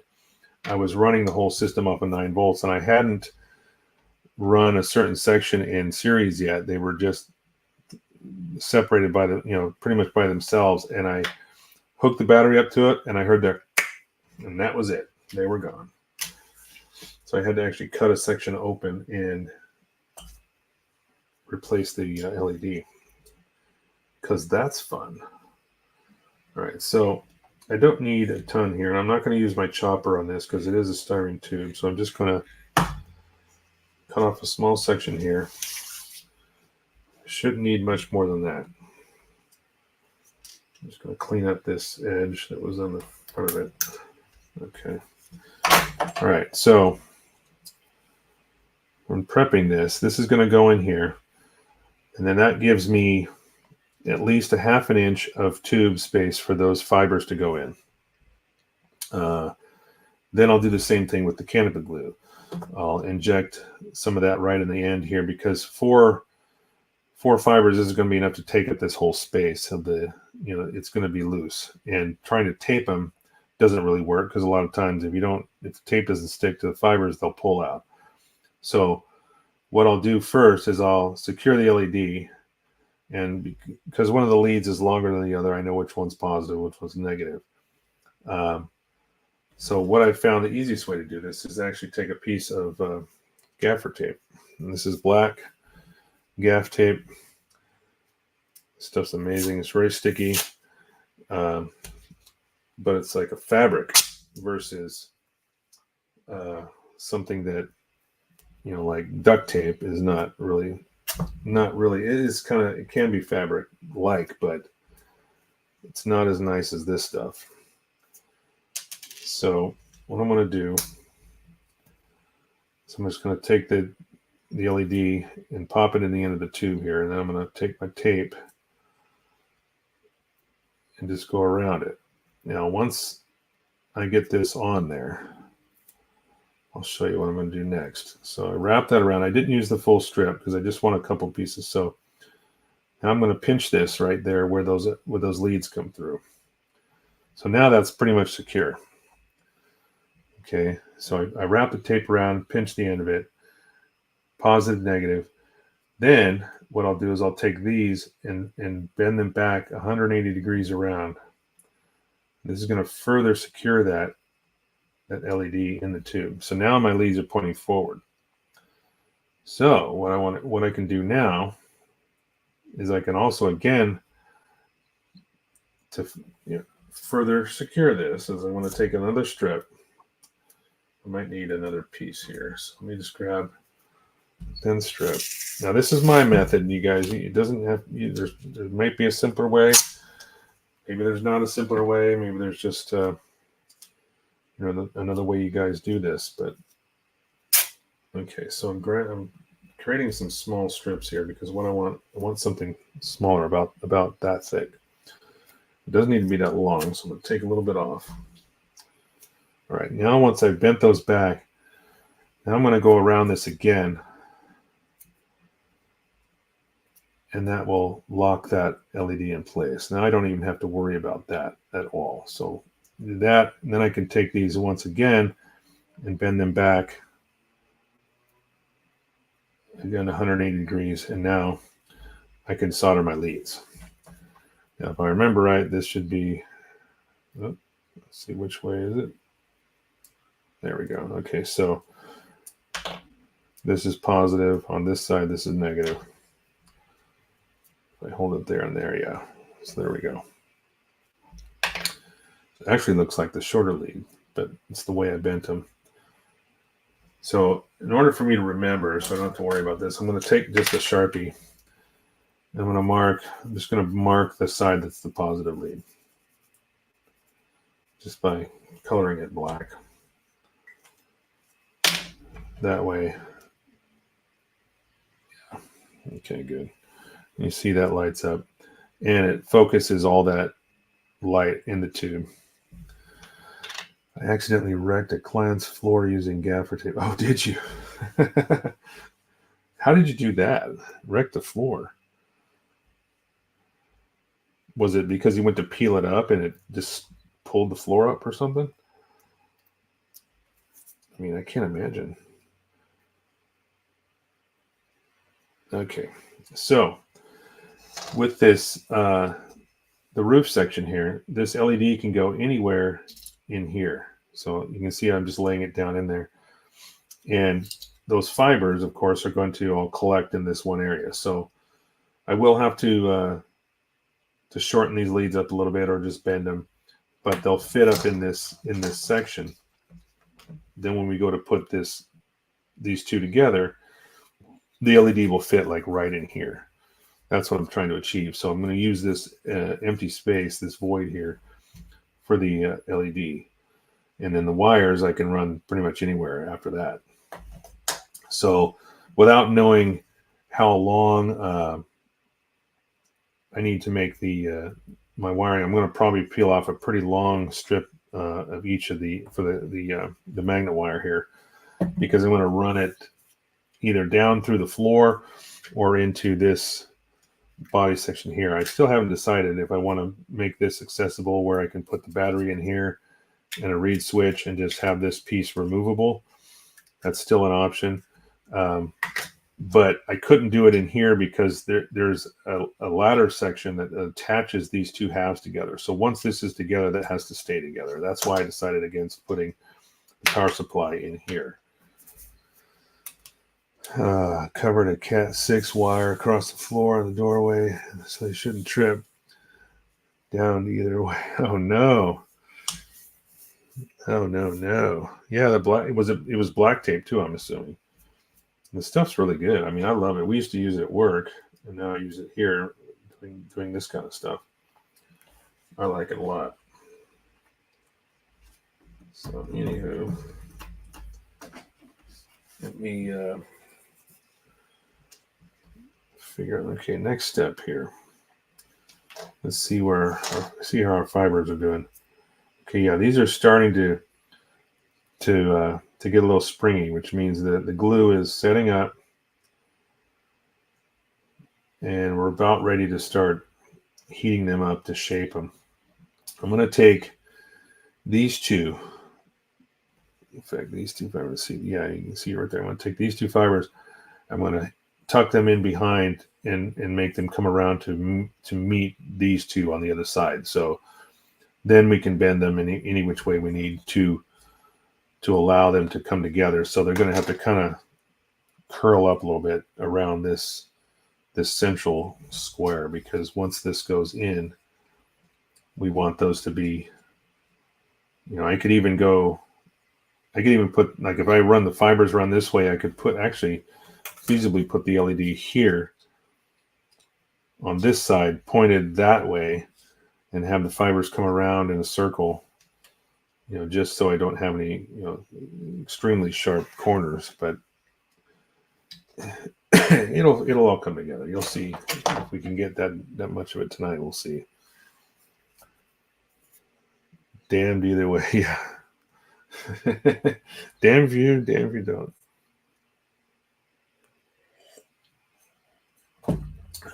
I was running the whole system off of 9 volts, and I hadn't run a certain section in series yet. They were just separated by pretty much by themselves, and I hooked the battery up to it, and I heard that, and that was it. They were gone. So I had to actually cut a section open and replace the LED, because that's fun. All right, so I don't need a ton here, and I'm not going to use my chopper on this because it is a styrene tube. So I'm just going to cut off a small section here. Shouldn't need much more than that. I'm just going to clean up this edge that was on the front of it. Okay. All right, so when prepping this is going to go in here. And then that gives me at least 1/2 inch of tube space for those fibers to go in. Then I'll do the same thing with the canopy glue. I'll inject some of that right in the end here, because four fibers isn't going to be enough to take up this whole space of the, it's going to be loose, and trying to tape them doesn't really work, because a lot of times if the tape doesn't stick to the fibers, they'll pull out. So what I'll do first is I'll secure the LED, and because one of the leads is longer than the other, I know which one's positive, which one's negative. So what I found the easiest way to do this is actually take a piece of gaffer tape. And this is black gaff tape. This stuff's amazing. It's very sticky, but it's like a fabric versus something that, like duct tape is not really. It can be fabric like, but it's not as nice as this stuff. So what I'm going to do is I'm just going to take the LED and pop it in the end of the tube here, and then I'm going to take my tape and just go around it. Now, once I get this on there, I'll show you what I'm going to do next. So I wrap that around. I didn't use the full strip because I just want a couple pieces. So now I'm going to pinch this right there where those leads come through. So now that's pretty much secure. Okay, so I wrap the tape around, pinch the end of it, positive, negative. Then what I'll do is I'll take these and bend them back 180 degrees around. This is going to further secure that LED in the tube. So now my leads are pointing forward. So what I can do now is I can also, again, to further secure this, is I'm going to take another strip. I might need another piece here. So let me just grab a thin strip. Now this is my method, you guys. It doesn't have, there might be a simpler way. Maybe there's not a simpler way. Maybe there's just another way you guys do this. But okay, so I'm creating some small strips here because what I want something smaller, about that thick. It doesn't need to be that long, so I'm going to take a little bit off. All right, now once I've bent those back, now I'm going to go around this again, and that will lock that LED in place. Now I don't even have to worry about that at all. So that, and then I can take these once again and bend them back again 180 degrees, and now I can solder my leads. Now if I remember right, this should be, let's see, which way is it? There we go. Okay, so this is positive on this side, this is negative. If I hold it there and there, yeah. So there we go. It actually looks like the shorter lead, but it's the way I bent them. So in order for me to remember, so I don't have to worry about this, I'm going to take just a Sharpie. I'm just going to mark the side that's the positive lead, just by coloring it black. That way. Yeah. Okay, good. You see that lights up, and it focuses all that light in the tube. I accidentally wrecked a client's floor using gaffer tape. Oh, did you? How did you do that? Wreck the floor? Was it because you went to peel it up and it just pulled the floor up or something? I mean, I can't imagine. Okay, so with this, the roof section here, this LED can go anywhere in here. So you can see I'm just laying it down in there. And those fibers, of course, are going to all collect in this one area. So I will have to shorten these leads up a little bit or just bend them, but they'll fit up in this section. Then when we go to put these two together, the LED will fit like right in here. That's what I'm trying to achieve. So I'm going to use this empty space, this void here, for the LED. And then the wires I can run pretty much anywhere after that. So without knowing how long I need to make my wiring, I'm going to probably peel off a pretty long strip of each of for the magnet wire here. because I'm going to run it either down through the floor or into this body section here. I still haven't decided if I want to make this accessible where I can put the battery in here and a reed switch and just have this piece removable. That's still an option. But I couldn't do it in here because there's a ladder section that attaches these two halves together. So once this is together, that has to stay together. That's why I decided against putting the power supply in here. Covered a Cat 6 wire across the floor in the doorway, so they shouldn't trip down either way. Oh no! Oh no! Yeah, the black it was black tape too. I'm assuming. The stuff's really good. I mean, I love it. We used to use it at work, and now I use it here doing this kind of stuff. I like it a lot. So, anywho, let me figure out. Okay, next step here. Let's see how our fibers are doing. Okay, yeah, these are starting to get a little springy, which means that the glue is setting up and we're about ready to start heating them up to shape them. I'm going to take these two. In fact, these two fibers, see, yeah, you can see right there. I'm going to take these two fibers. I'm going to tuck them in behind and make them come around to meet these two on the other side. So then we can bend them in any which way we need to allow them to come together. So they're going to have to kind of curl up a little bit around this central square, because once this goes in, we want those to be, I could even put, like, if I run the fibers around this way, I could feasibly put the LED here on this side pointed that way and have the fibers come around in a circle, just so I don't have any, extremely sharp corners. But it'll all come together. You'll see if we can get that much of it tonight. We'll see. Damned either way. Yeah. Damn if you don't.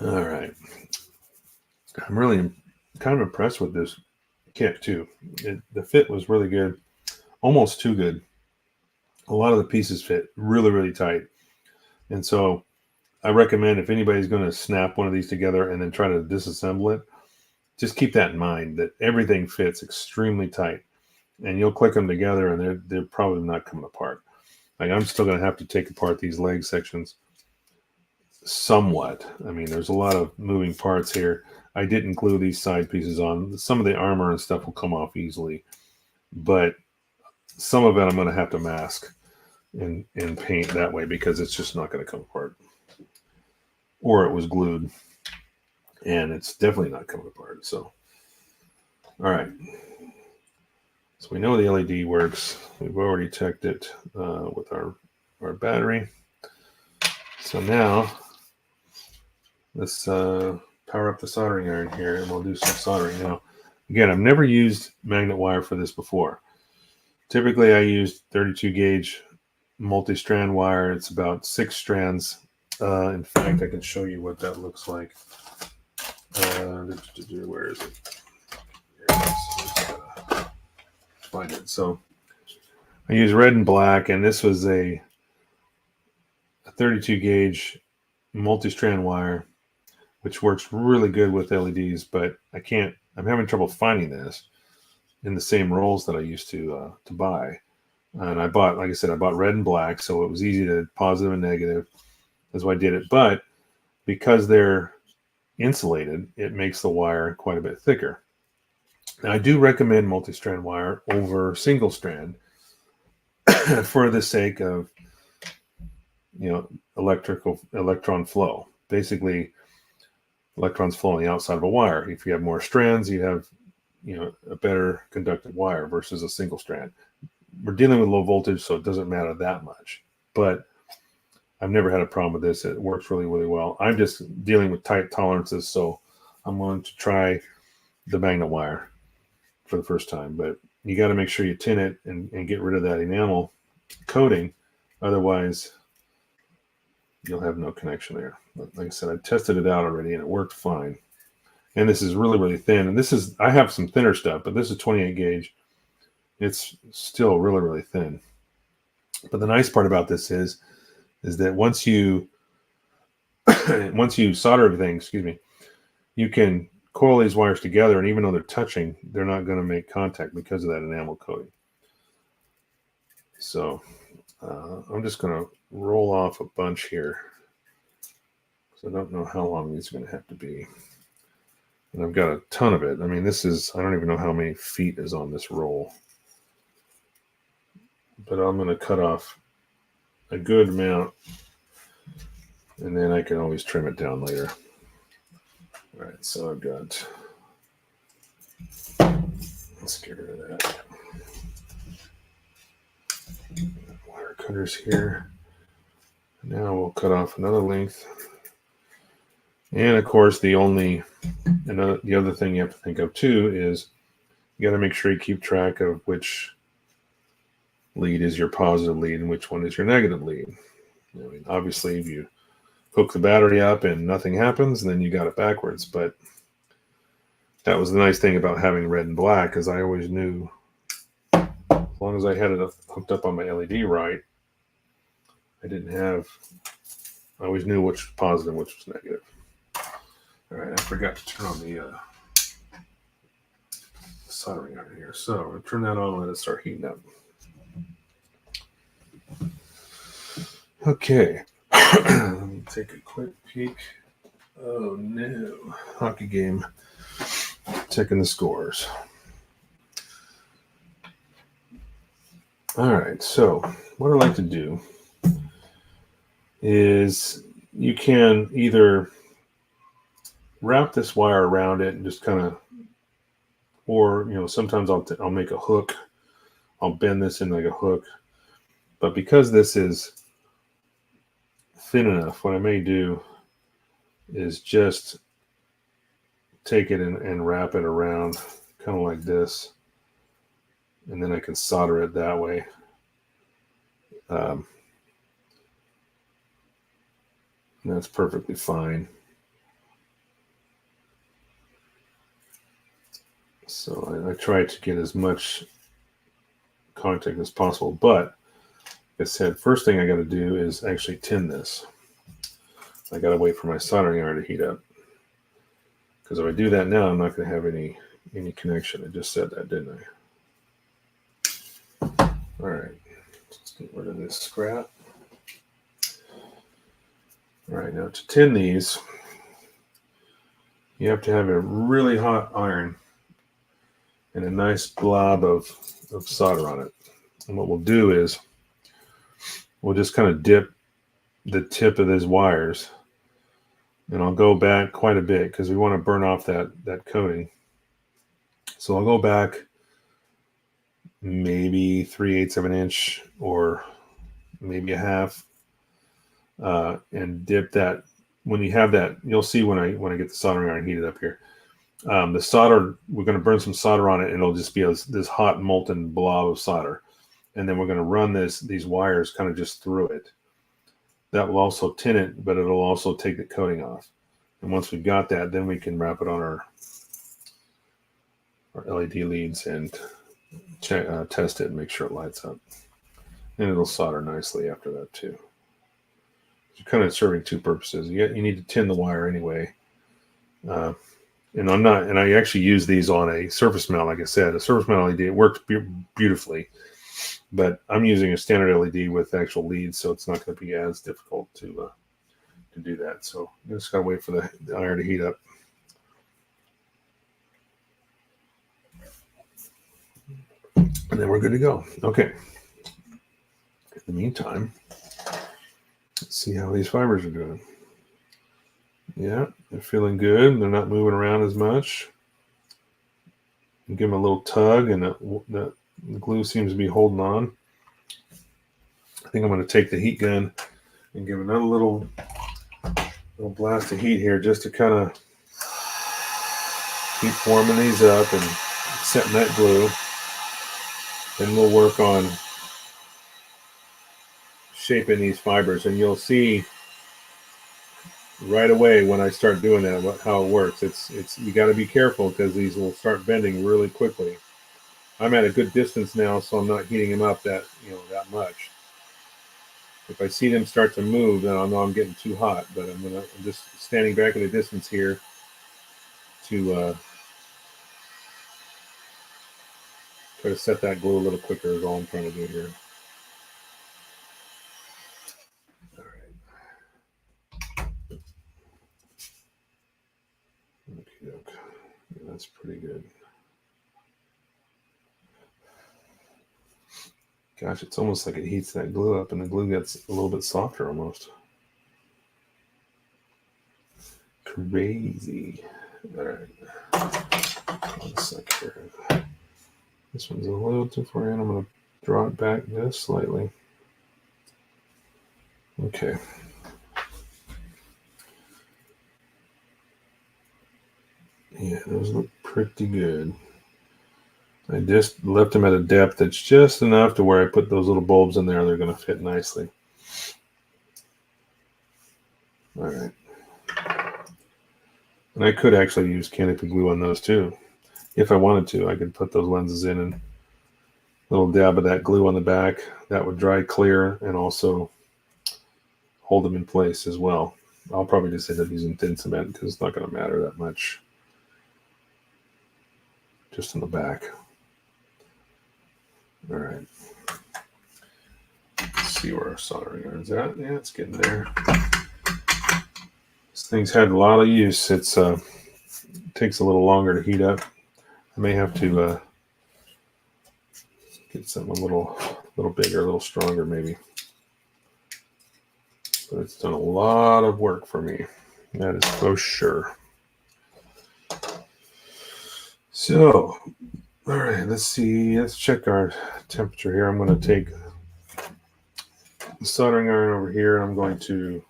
All right. I'm really kind of impressed with this kit too. The fit was really good, almost too good. A lot of the pieces fit really, really tight. And so I recommend, if anybody's going to snap one of these together and then try to disassemble it, just keep that in mind, that everything fits extremely tight. And you'll click them together and they're probably not coming apart. Like, I'm still going to have to take apart these leg sections somewhat. I mean, there's a lot of moving parts here. I didn't glue these side pieces on. Some of the armor and stuff will come off easily, but some of it I'm going to have to mask and paint that way, because it's just not going to come apart. Or it was glued and it's definitely not coming apart. So, all right. So we know the LED works. We've already checked it with our battery. So now let's power up the soldering iron here, and we'll do some soldering. Now, again, I've never used magnet wire for this before. Typically, I use 32 gauge multi-strand wire. It's about 6 strands. In fact, I can show you what that looks like. Where is it? Here it is. Find it. So I use red and black, and this was a 32 gauge multi-strand wire, which works really good with LEDs, but I'm having trouble finding this in the same rolls that I used to buy. And I bought red and black, so it was easy to positive and negative. That's why I did it. But because they're insulated, it makes the wire quite a bit thicker. Now, I do recommend multi-strand wire over single strand for the sake of, electron flow. Basically, electrons flow on the outside of a wire. If you have more strands, you have, a better conductive wire versus a single strand. We're dealing with low voltage, so it doesn't matter that much. But I've never had a problem with this. It works really, really well. I'm just dealing with tight tolerances, so I'm going to try the magnet wire for the first time. But you got to make sure you tin it and get rid of that enamel coating Otherwise, you'll have no connection there. But like I said, I tested it out already and it worked fine. And this is really, really thin. And this is, I have some thinner stuff, but this is 28 gauge. It's still really, really thin. But the nice part about this is that once you solder everything, you can coil these wires together, and even though they're touching, they're not going to make contact because of that enamel coating. So I'm just going to roll off a bunch here. So I don't know how long these are going to have to be. And I've got a ton of it. I mean, this is, I don't even know how many feet is on this roll. But I'm going to cut off a good amount, and then I can always trim it down later. All right, so I've got, let's get rid of that. Wire cutters here. Now we'll cut off another length. And of course, the other thing you have to think of too is you got to make sure you keep track of which lead is your positive lead and which one is your negative lead. I mean, obviously, if you hook the battery up and nothing happens, then you got it backwards. But that was the nice thing about having red and black, is I always knew, as long as I had it hooked up on my LED right, I always knew which was positive and which was negative. All right, I forgot to turn on the soldering iron here. So I'm going to turn that on and let it start heating up. Okay, let me take a quick peek. Oh no, hockey game. Checking the scores. All right, so what I like to do is you can either wrap this wire around it and just kind of, or sometimes I'll make a hook. I'll bend this in like a hook. But because this is thin enough, what I may do is just take it and wrap it around kind of like this, and then I can solder it that way. That's perfectly fine. So I try to get as much contact as possible, but like I said, first thing I got to do is actually tin this. I got to wait for my soldering iron to heat up, because if I do that now, I'm not going to have any connection. I just said that, didn't I? All right, let's get rid of this scrap. All right, now to tin these, you have to have a really hot iron and a nice blob of solder on it. And what we'll do is we'll just kind of dip the tip of these wires, and I'll go back quite a bit because we want to burn off that coating. So I'll go back maybe 3/8 of an inch or maybe a half, and dip that. When you have that, you'll see when I get the soldering iron heated up here. The solder, we're going to burn some solder on it, and it'll just be this hot molten blob of solder. And then we're going to run these wires kind of just through it. That will also tin it, but it'll also take the coating off. And once we've got that, then we can wrap it on our LED leads and test it and make sure it lights up. And it'll solder nicely after that too. You're kind of serving two purposes. You need to tin the wire anyway. And I actually use these on a surface mount. Like I said, a surface mount LED, it works beautifully, but I'm using a standard LED with actual leads, so it's not going to be as difficult to do that. So you just got to wait for the iron to heat up. And then we're good to go. Okay. In the meantime, let's see how these fibers are doing. Yeah, they're feeling good. They're not moving around as much. Give them a little tug, and the glue seems to be holding on. I think I'm going to take the heat gun and give another little blast of heat here, just to kind of keep warming these up and setting that glue. Then we'll work on shaping these fibers, and you'll see right away when I start doing that how it works. It's you got to be careful because these will start bending really quickly. I'm at a good distance now, so I'm not heating them up that much. If I see them start to move, then I'll know I'm getting too hot. But I'm just standing back at a distance here to try to set that glue a little quicker is all I'm trying to do here. All right. Okay. Yeah, that's pretty good. Gosh, it's almost like it heats that glue up and the glue gets a little bit softer almost. Crazy. All right. 1 sec here. This one's a little too far in. I'm going to draw it back just slightly. Okay. Yeah, those look pretty good. I just left them at a depth that's just enough to where I put those little bulbs in there. They're going to fit nicely. All right. And I could actually use canopy glue on those too. If I wanted to, I could put those lenses in and a little dab of that glue on the back. That would dry clear and also hold them in place as well. I'll probably just end up using thin cement because it's not going to matter that much. Just on the back. All right. Let's see where our soldering iron's at. Yeah, it's getting there. This thing's had a lot of use. It takes a little longer to heat up. I may have to get something a little bigger, a little stronger maybe. But it's done a lot of work for me. That is for sure. So, all right, let's see. Let's check our temperature here. I'm going to take the soldering iron over here, and I'm going to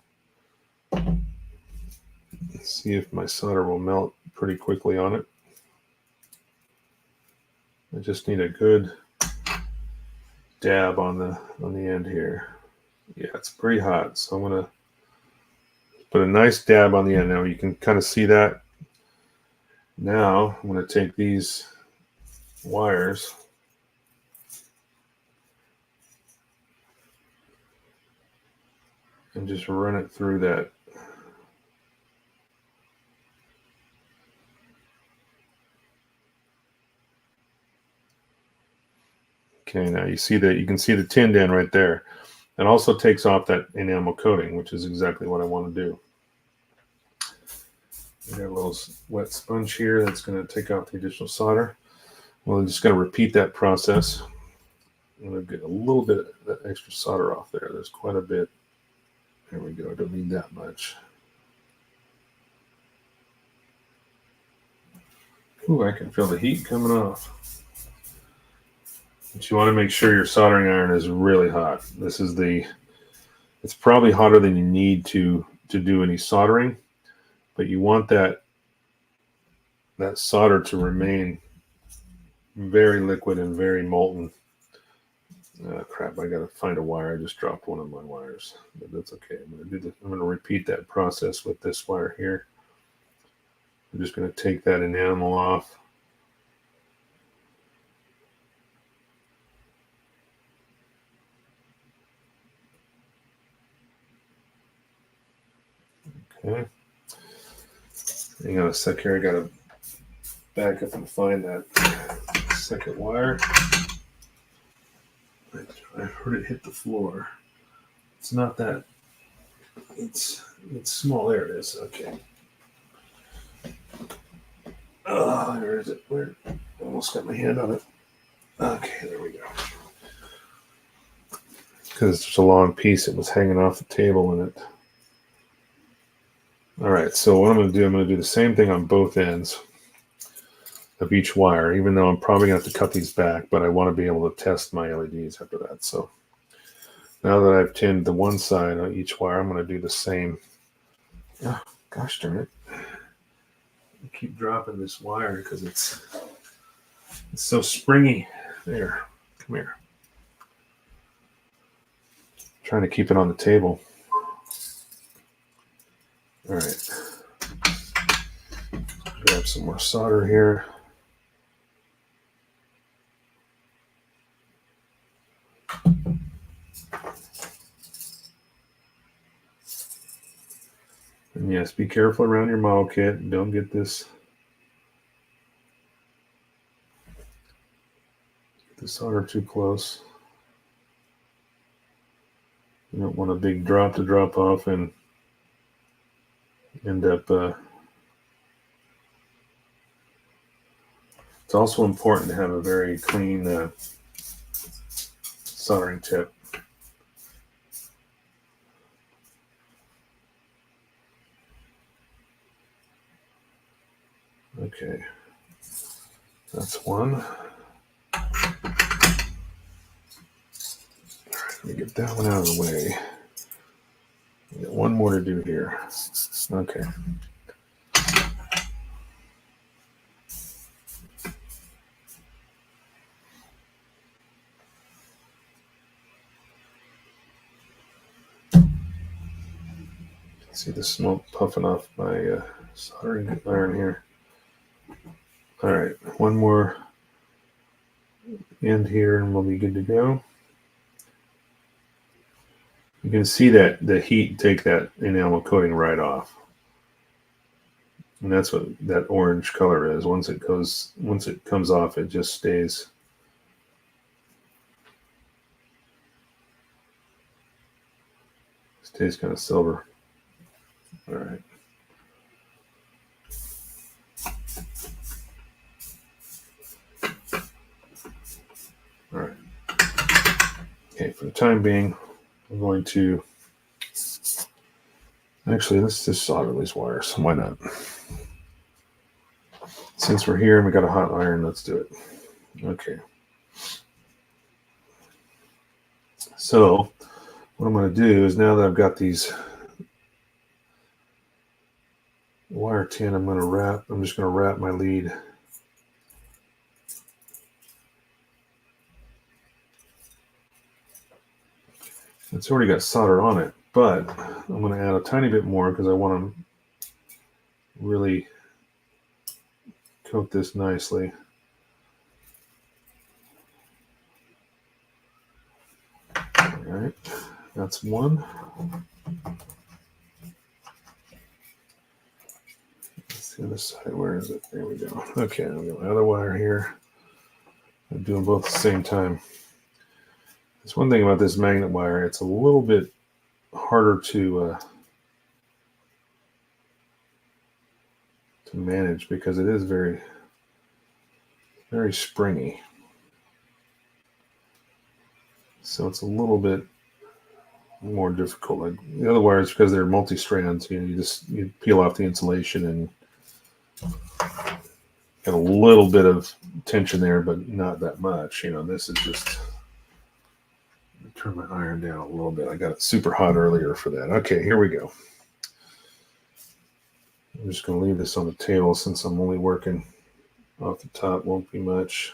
see if my solder will melt pretty quickly on it. I just need a good dab on the end here. Yeah, it's pretty hot, so I'm going to put a nice dab on the end. Now you can kind of see that. Now I'm going to take these wires and just run it through that. Okay, now you can see the tinned end right there. It also takes off that enamel coating, which is exactly what I want to do. I got a little wet sponge here that's going to take off the additional solder. Well, I'm just going to repeat that process. I'm going to get a little bit of that extra solder off there. There's quite a bit. There we go. I don't need that much. Ooh, I can feel the heat coming off. But you want to make sure your soldering iron is really hot. It's probably hotter than you need to do any soldering, but you want that solder to remain very liquid and very molten. Crap, I gotta find a wire. I just dropped one of my wires, but that's okay. I'm gonna repeat that process with this wire here. I'm just gonna take that enamel off. Okay. Hang on a sec here. I gotta back up and find that second wire. I heard it hit the floor. It's not that. It's small. There it is. Okay. Oh, where is it? Where? Almost got my hand on it. Okay, there we go. Because it's such a long piece, it was hanging off the table in it. All right, so what I'm going to do the same thing on both ends of each wire, even though I'm probably going to have to cut these back, but I want to be able to test my LEDs after that. So now that I've tinned the one side on each wire, I'm going to do the same. Oh, gosh darn it. I keep dropping this wire because it's so springy. There, come here. Trying to keep it on the table. All right. Grab some more solder here. And yes, be careful around your model kit. Don't get the solder too close. You don't want a big drop to drop off and end up. It's also important to have a very clean soldering tip. Okay, that's one. All right, let me get that one out of the way. We got one more to do here. Okay. See the smoke puffing off my soldering iron here. All right, one more end here and we'll be good to go. You can see that the heat take that enamel coating right off. And that's what that orange color is. Once it comes off, it just stays kind of silver. All right. All right. Okay, for the time being, I'm going to actually let's just solder these wires. Why not? Since we're here and we got a hot iron, let's do it. Okay. So what I'm going to do is now that I've got these wire tin, I'm just going to wrap my lead. It's already got solder on it, but I'm going to add a tiny bit more because I want to really coat this nicely. All right, that's one. Let's see the other side. Where is it? There we go. Okay, I've got my other wire here. I'm doing both at the same time. There's one thing about this magnet wire, it's a little bit harder to manage because it is very, very springy. So it's a little bit more difficult. Like the other wires, because they're multi-strands, you peel off the insulation and get a little bit of tension there, but not that much. This is just turn my iron down a little bit. I got it super hot earlier for that. Okay, here we go. I'm just going to leave this on the table since I'm only working off the top. Won't be much.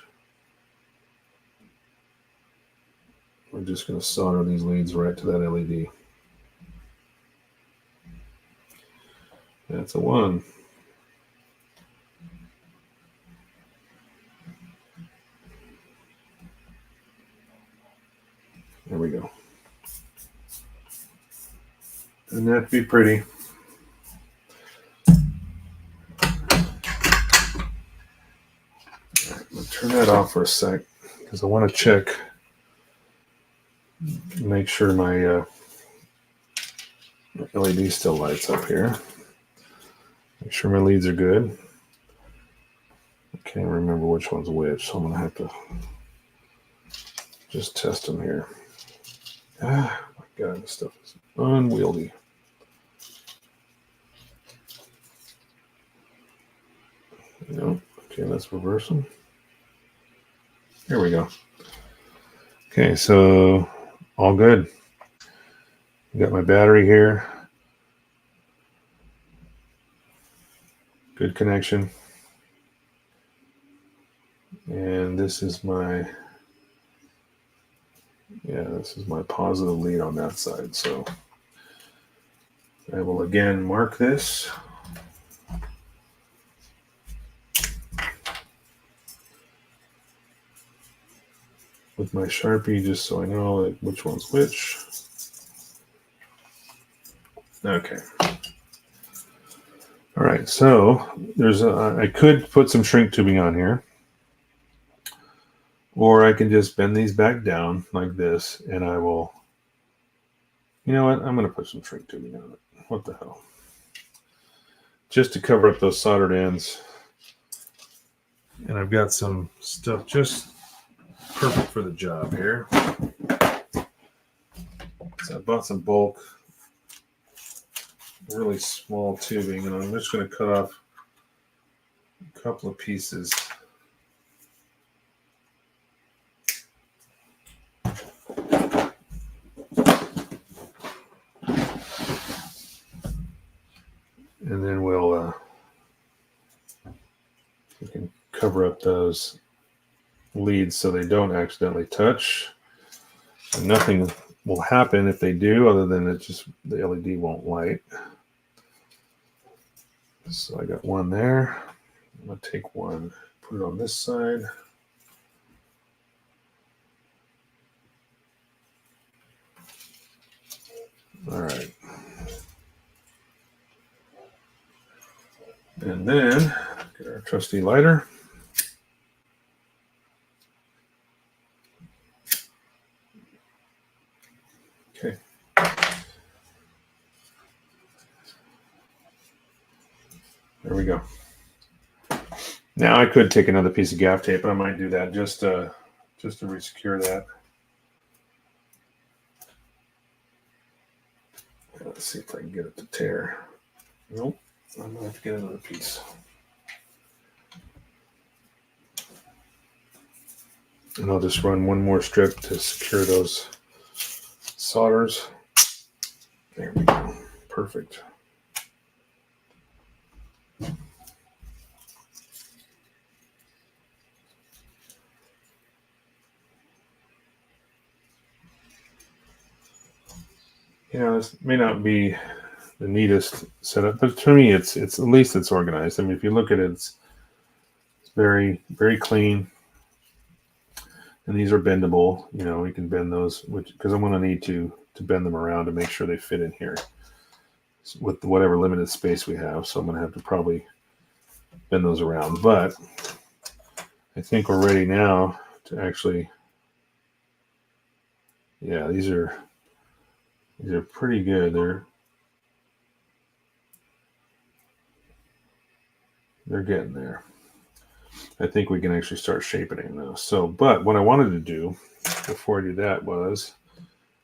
We're just going to solder these leads right to that LED. That's a 1. There we go. And that'd be pretty. All right, I'm going to turn that off for a sec because I want to check, make sure my LED still lights up here. Make sure my leads are good. I can't remember which one's which, so I'm going to have to just test them here. Ah, my God, this stuff is unwieldy. No, okay, let's reverse them. Here we go. Okay, so all good. Got my battery here. Good connection. And this is my, this is my positive lead on that side. So I will again mark this. With my Sharpie, just so I know like which one's which. Okay. All right, so I could put some shrink tubing on here, or I can just bend these back down like this, and I will, you know what, I'm going to put some shrink tubing on it. What the hell? Just to cover up those soldered ends. And I've got some stuff just perfect for the job here. So I bought some bulk, really small tubing, and I'm just going to cut off a couple of pieces. And then we can cover up those leads so they don't accidentally touch. And nothing will happen if they do, other than the LED won't light. So I got one there. I'm going to take one, put it on this side. All right. And then get our trusty lighter. Okay. There we go. Now I could take another piece of gaff tape, but I might do that just to re-secure that. Let's see if I can get it to tear. Nope. I'm going to have to get another piece. And I'll just run one more strip to secure those solders. There we go. Perfect. You know, this may not be the neatest setup, but to me, it's at least it's organized. I mean, if you look at it, it's very, very clean. And these are bendable. You know, we can bend those, because I'm going to need to bend them around to make sure they fit in here with whatever limited space we have. So I'm going to have to probably bend those around. But I think we're ready now to actually, yeah, these are pretty good. They're getting there. I think we can actually start shaping it now. So, but what I wanted to do before I do that was,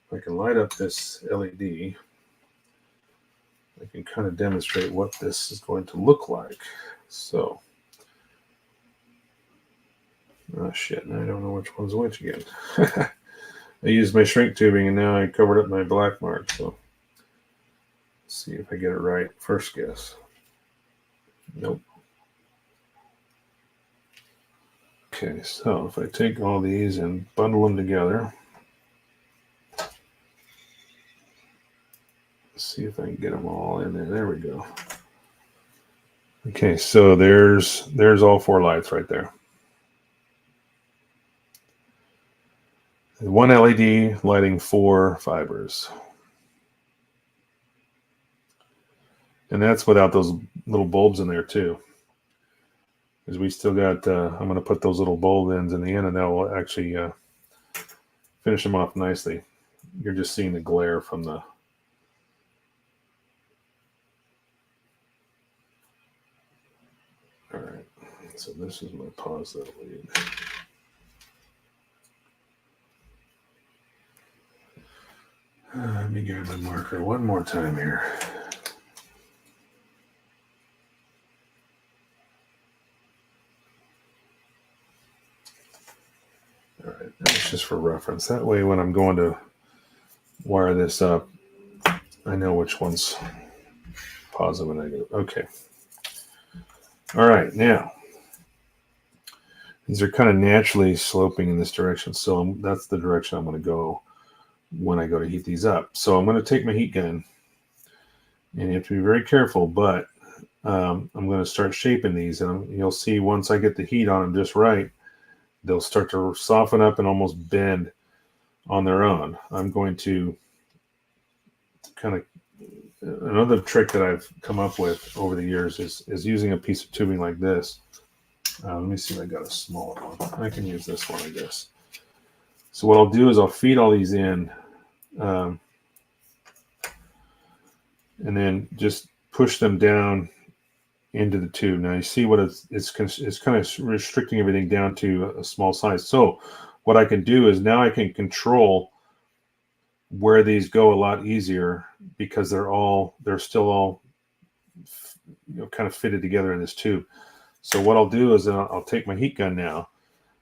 if I can light up this LED, I can kind of demonstrate what this is going to look like. So, oh shit, I don't know which one's which again. I used my shrink tubing and now I covered up my black mark. So, let's see if I get it right. First guess. Nope. Okay, so if I take all these and bundle them together, let's see if I can get them all in there. There we go. Okay, so there's all four lights right there. One LED lighting four fibers. And that's without those little bulbs in there too. Because we still got, I'm going to put those little bulb ends in the end, and that will actually finish them off nicely. You're just seeing the glare from the... All right, so this is my positive lead. Let me get my marker one more time here. All right, that's just for reference. That way, when I'm going to wire this up, I know which one's positive and negative. Okay. All right, now, these are kind of naturally sloping in this direction, so that's the direction I'm going to go when I go to heat these up. So I'm going to take my heat gun, and you have to be very careful, but I'm going to start shaping these, and you'll see once I get the heat on them just right, they'll start to soften up and almost bend on their own. I'm going to kind of, another trick that I've come up with over the years is using a piece of tubing like this. Let me see if I got a smaller one. I can use this one, I guess. So what I'll do is I'll feed all these in, and then just push them down into the tube. Now you see what it's kind of restricting everything down to a small size. So what I can do is now I can control where these go a lot easier because they're still all kind of fitted together in this tube. So what I'll do is I'll take my heat gun now.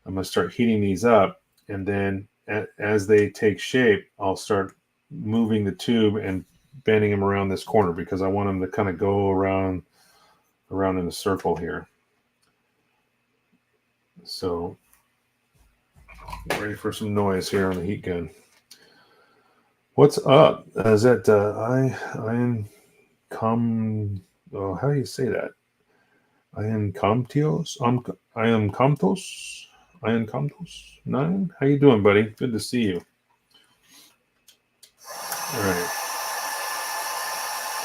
I'm going to start heating these up, and then as they take shape, I'll start moving the tube and bending them around this corner because I want them to kind of go around in a circle here. So get ready for some noise here on the heat gun. What's up? Is that Ian how do you say that? Ian Comtios? Ian Comtos? Ian Comtos? 9? How you doing, buddy? Good to see you. All right.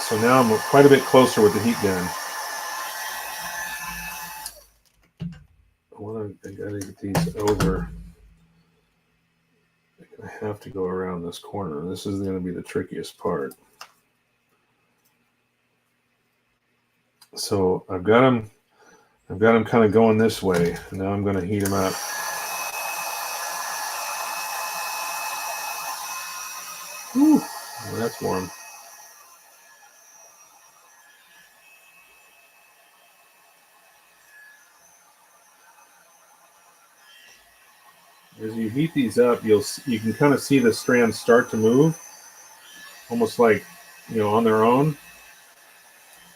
So now I'm quite a bit closer with the heat gun. I gotta get these over. I have to go around this corner. This is going to be the trickiest part. So I've got them kind of going this way. Now I'm going to heat them up. Whew, well, that's warm. As you heat these up, you can kind of see the strands start to move, almost like on their own.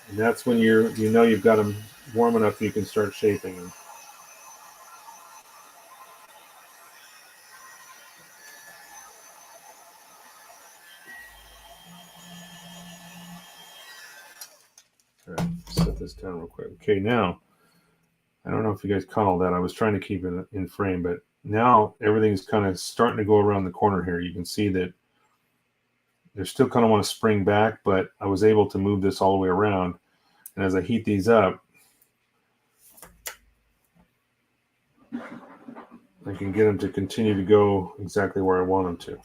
And that's when you've got them warm enough you can start shaping them. All right, set this down real quick. Okay, now, I don't know if you guys caught all that. I was trying to keep it in frame, but now everything's kind of starting to go around the corner here. You can see that they still kind of want to spring back, but I was able to move this all the way around. And as I heat these up, I can get them to continue to go exactly where I want them to.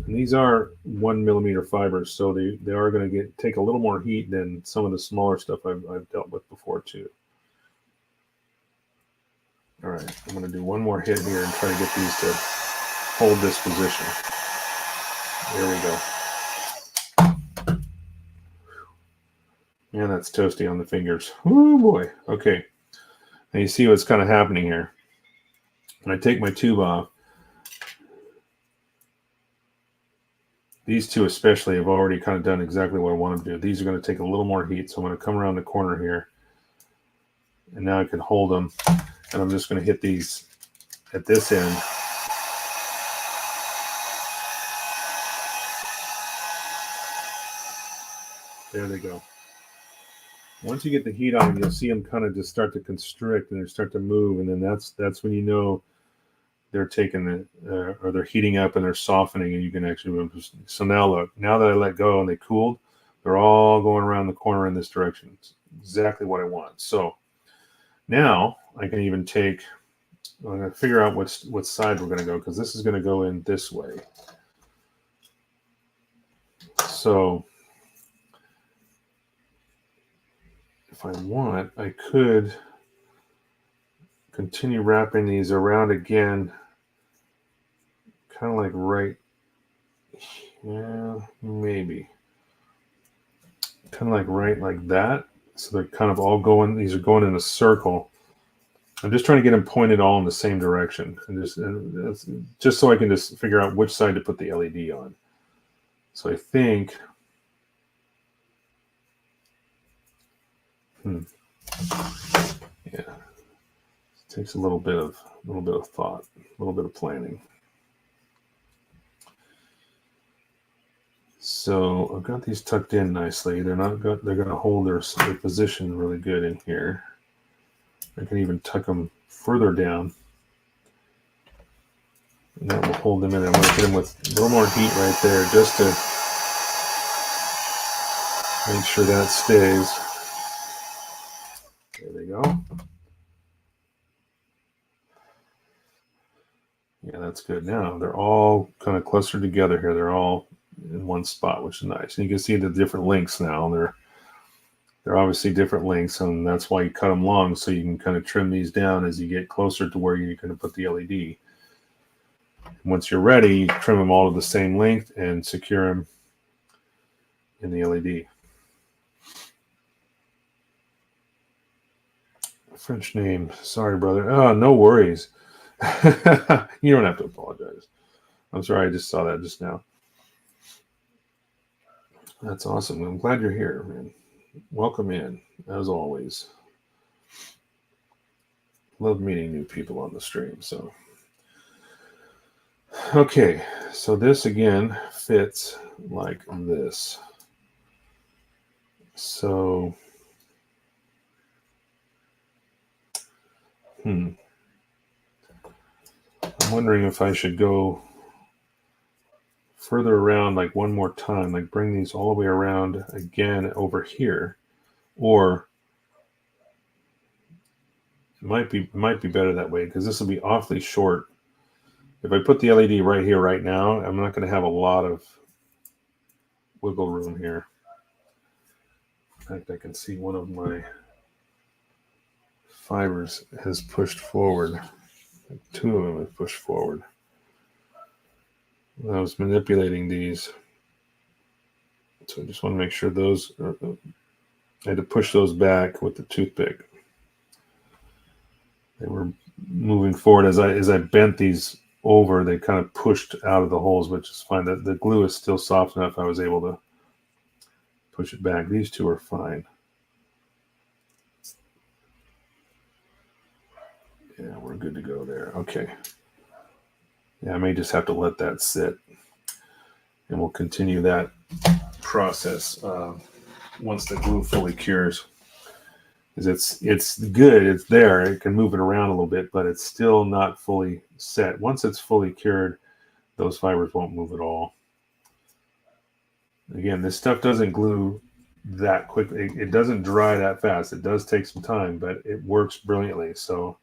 And these are 1 millimeter fibers, so they are going to take a little more heat than some of the smaller stuff I've dealt with before too. All right, I'm going to do one more hit here and try to get these to hold this position. There we go. Man, that's toasty on the fingers. Oh boy. Okay. Now you see what's kind of happening here. When I take my tube off, these two especially have already kind of done exactly what I want to do. These are going to take a little more heat, so I'm going to come around the corner here. And now I can hold them. And I'm just going to hit these at this end. There they go. Once you get the heat on them, you'll see them kind of just start to constrict and they start to move. And then that's when you know they're taking or they're heating up and they're softening and you can actually move. So now look, now that I let go and they cooled, they're all going around the corner in this direction. It's exactly what I want. So now I can even take, I'm going to figure out what side we're going to go because this is going to go in this way. So if I want, I could continue wrapping these around again, kind of like right, yeah, maybe. Kind of like right like that. So they're kind of all going, these are going in a circle. I'm just trying to get them pointed all in the same direction. And just so I can just figure out which side to put the LED on. So I think, Yeah, it takes a little bit of thought, a little bit of planning. So I've got these tucked in nicely. They're going to hold their position really good in here. I can even tuck them further down. And that will hold them in. I'm going to hit them with a little more heat right there just to make sure that stays. There they go. Yeah, that's good. Now they're all kind of clustered together here. They're all in one spot, which is nice. And you can see the different lengths now. They're obviously different lengths, and that's why you cut them long, so you can kind of trim these down as you get closer to where you're going to put the LED. Once you're ready, you trim them all to the same length and secure them in the LED. French name. Sorry, brother. Oh, no worries. You don't have to apologize. I'm sorry, I just saw that just now. That's awesome. I'm glad you're here, man. Welcome in, as always. Love meeting new people on the stream. So, okay, so this again fits like this. So, I'm wondering if I should go further around like one more time, like bring these all the way around again over here, or it might be better that way because this will be awfully short. If I put the LED right here right now, I'm not going to have a lot of wiggle room here. In fact, I can see one of my fibers has pushed forward. Two of them have pushed forward. I was manipulating these, so I just want to make sure those are, I had to push those back with the toothpick. They were moving forward as I bent these over. They kind of pushed out of the holes, which is fine. The glue is still soft enough. I was able to push it back. These two are fine. Yeah, we're good to go there. Okay. Yeah, I may just have to let that sit, and we'll continue that process once the glue fully cures. Because it's good, it's there, it can move it around a little bit, but it's still not fully set. Once it's fully cured, those fibers won't move at all. Again, this stuff doesn't glue that quickly. It doesn't dry that fast. It does take some time, but it works brilliantly. So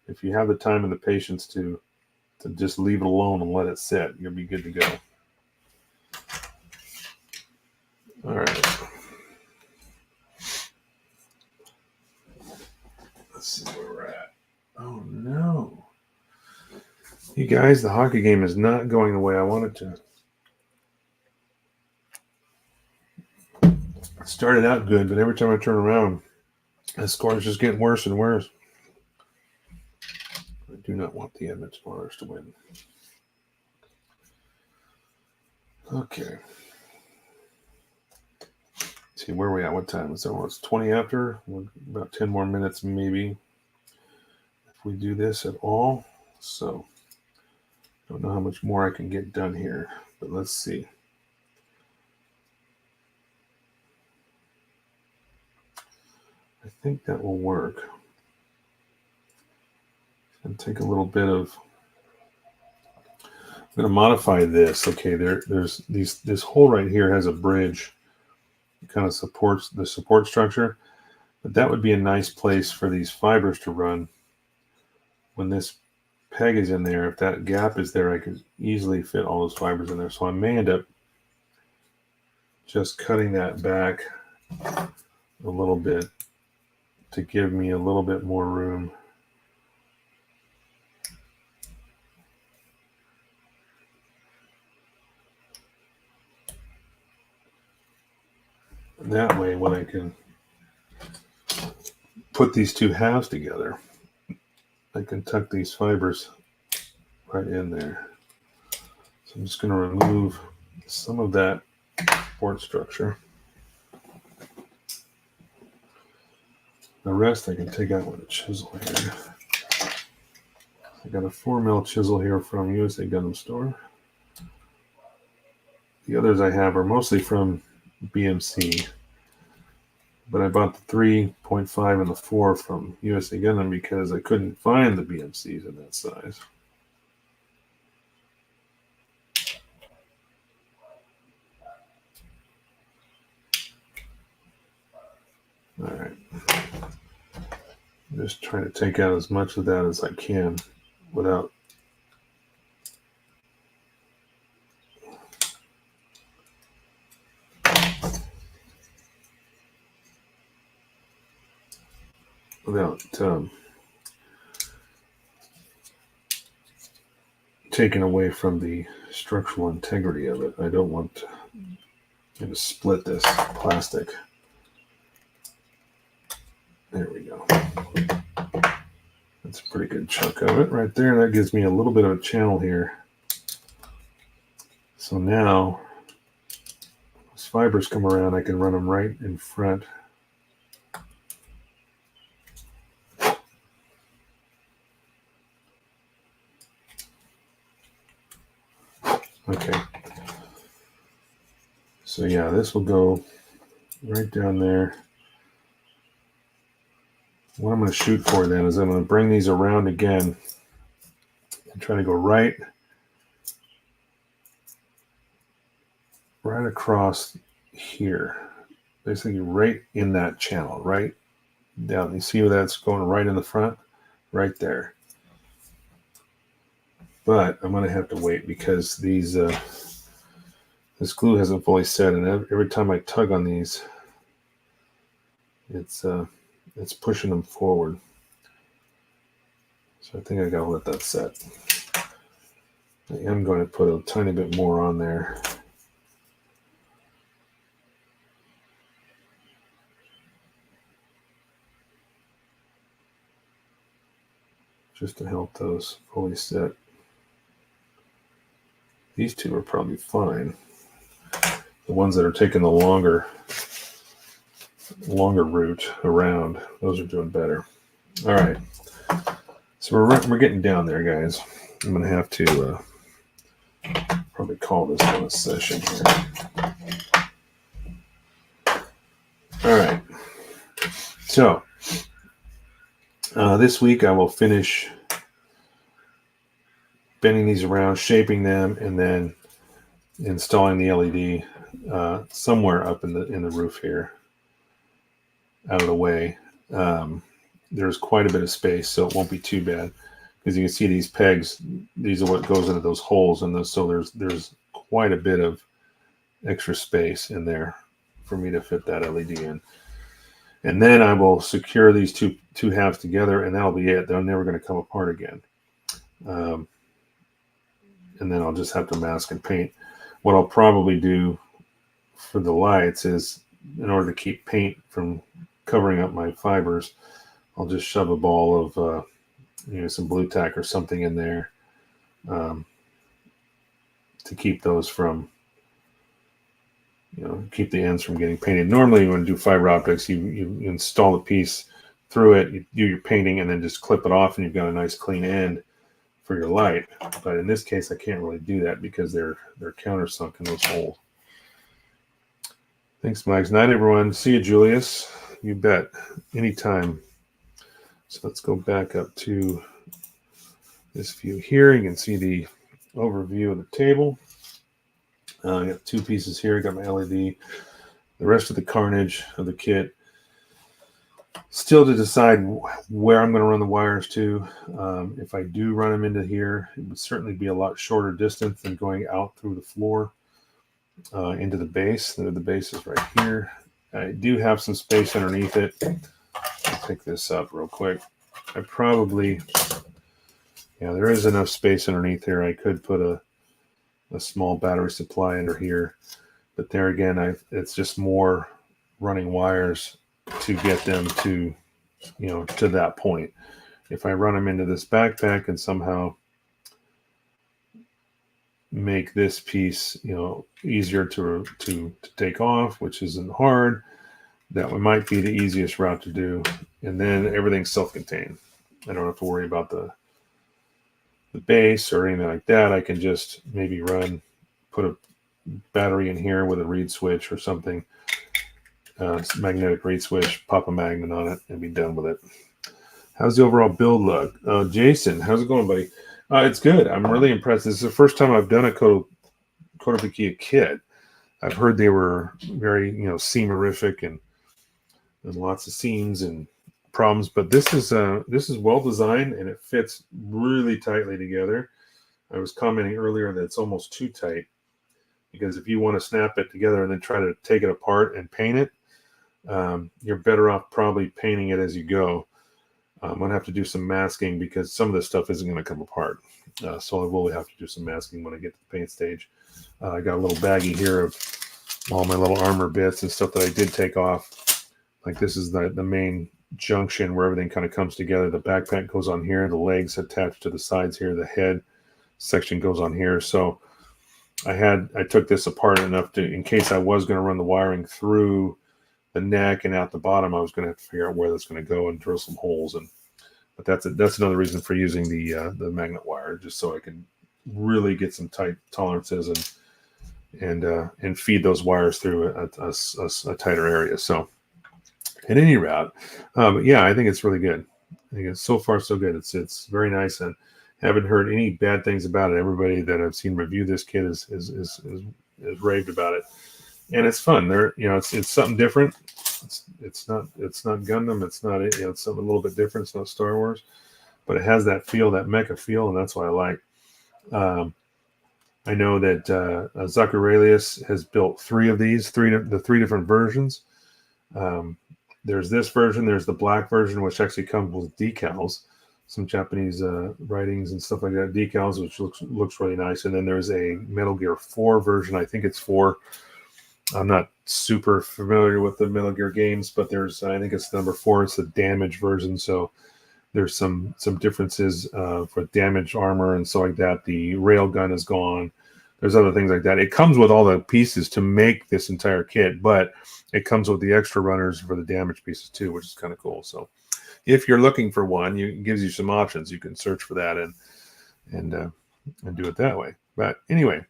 if you have the time and the patience to just leave it alone and let it sit, you'll be good to go. All right. Let's see where we're at. Oh, no. You guys, the hockey game is not going the way I want it to. It started out good, but every time I turn around, the score is just getting worse and worse. I do not want the Edmonton Oilers to win. Okay. Let's see, where are we at? What time? It's almost 20 after. About 10 more minutes, maybe, if we do this at all. So, don't know how much more I can get done here, but let's see. I think that will work. And take a little bit of. I'm going to modify this. Okay, there's this hole right here has a bridge. It kind of supports the support structure, but that would be a nice place for these fibers to run. When this peg is in there, if that gap is there, I could easily fit all those fibers in there. So I may end up just cutting that back a little bit to give me a little bit more room. And that way, when I can put these two halves together, I can tuck these fibers right in there. So I'm just going to remove some of that support structure. The rest I can take out with a chisel here. I got a 4mm chisel here from USA Gundam Store. The others I have are mostly from BMC, but I bought the 3.5 and the 4 from USA Gundam because I couldn't find the BMCs in that size. All right. I'm just trying to take out as much of that as I can without taking away from the structural integrity of it. I don't want to split this plastic. There we go. That's a pretty good chunk of it right there. That gives me a little bit of a channel here. So now, as fibers come around, I can run them right in front. Okay. So yeah, this will go right down there. What I'm going to shoot for then is I'm going to bring these around again and try to go right across here. Basically right in that channel, right down. You see where that's going right in the front? Right there. But I'm going to have to wait because these this glue hasn't fully set, and every time I tug on these, it's pushing them forward. So I think I gotta let that set. I am going to put a tiny bit more on there. Just to help those fully set. These two are probably fine. The ones that are taking the longer route around, those are doing better. All right, so we're getting down there, guys. I'm gonna have to probably call this one a session here. All right, so this week I will finish bending these around, shaping them, and then installing the LED somewhere up in the roof here, out of the way. There's quite a bit of space, so it won't be too bad. Because you can see these pegs, these are what goes into those holes, and so there's quite a bit of extra space in there for me to fit that LED in. And then I will secure these two halves together, and that'll be it. They're never going to come apart again. And then I'll just have to mask and paint. What I'll probably do for the lights is, in order to keep paint from covering up my fibers, I'll just shove a ball of some blue tack or something in there to keep those from, keep the ends from getting painted. Normally when you do fiber optics, you install the piece through it, you do your painting, and then just clip it off, and you've got a nice clean end for your light. But in this case, I can't really do that because they're countersunk in those holes. Thanks, Mags. Night, everyone. See you, Julius. You bet. Anytime. So let's go back up to this view here. You can see the overview of the table. I got two pieces here. I got my LED. The rest of the carnage of the kit. Still to decide where I'm going to run the wires to. If I do run them into here, it would certainly be a lot shorter distance than going out through the floor into the base. The base is right here. I do have some space underneath it. I'll pick this up real quick. I probably, there is enough space underneath here. I could put a small battery supply under here, but there again, it's just more running wires to get them to, to that point. If I run them into this backpack and somehow make this piece, easier to take off, which isn't hard, that one might be the easiest route to do. And then everything's self-contained. I don't have to worry about the base or anything like that. I can just maybe put a battery in here with a reed switch or something, magnetic reed switch, pop a magnet on it, and be done with it. How's the overall build look? Jason, how's it going, buddy? It's good. I'm really impressed. This is the first time I've done a Kotobukiya kit. I've heard they were very, seamerific and lots of seams and problems, but this is well designed and it fits really tightly together. I was commenting earlier that it's almost too tight, because if you want to snap it together and then try to take it apart and paint it, you're better off probably painting it as you go. I'm going to have to do some masking because some of this stuff isn't going to come apart. So I will have to do some masking when I get to the paint stage. I got a little baggie here of all my little armor bits and stuff that I did take off. Like this is the main junction where everything kind of comes together. The backpack goes on here. The legs attached to the sides here. The head section goes on here. So I took this apart enough to, in case I was going to run the wiring through the neck and out the bottom, I was going to have to figure out where that's going to go and drill some holes. But that's another reason for using the magnet wire, just so I can really get some tight tolerances and feed those wires through a tighter area. So at any route, yeah, I think it's really good. I think it's so far so good. It's very nice, and haven't heard any bad things about it. Everybody that I've seen review this kit is raved about it. And it's fun. It's something different. It's not Gundam. It's not it's something a little bit different. It's not Star Wars, but it has that feel, that mecha feel, and that's what I like. I know that Zacharelius has built three of these, the three different versions. There's this version. There's the black version, which actually comes with decals, some Japanese writings and stuff like that, decals, which looks really nice. And then there's a Metal Gear 4 version. I think it's 4. I'm not super familiar with the Metal Gear games, but I think it's number 4. It's the damage version. So there's some differences for damage armor and so like that. The rail gun is gone. There's other things like that. It comes with all the pieces to make this entire kit, but it comes with the extra runners for the damage pieces too, which is kind of cool. So if you're looking for one, it gives you some options. You can search for that and do it that way. But anyway,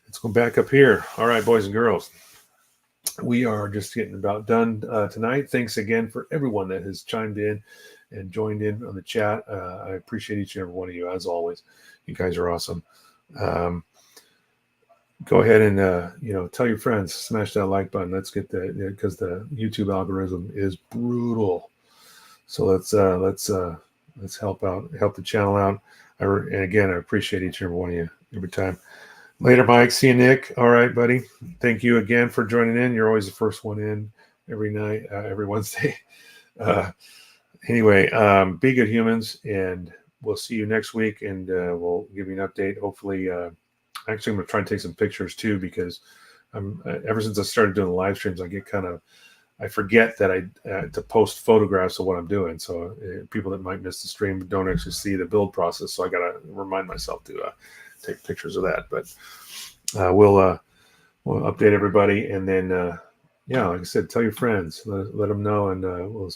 let's go back up here. All right, boys and girls. We are just getting about done tonight. Thanks again for everyone that has chimed in and joined in on the chat. I appreciate each and every one of you, as always. You guys are awesome. Go ahead and tell your friends, smash that like button. Let's get because the YouTube algorithm is brutal. So let's help the channel out. And again, I appreciate each and every one of you every time. Later, Mike. See you, Nick. All right, buddy. Thank you again for joining in. You're always the first one in every night, every Wednesday. Anyway, be good humans, and we'll see you next week, and we'll give you an update. Hopefully, actually, I'm going to try and take some pictures too, because ever since I started doing the live streams, I forget that to post photographs of what I'm doing. So people that might miss the stream don't actually see the build process. So I got to remind myself to take pictures of that. But we'll update everybody, and then like I said, tell your friends, let them know, and we'll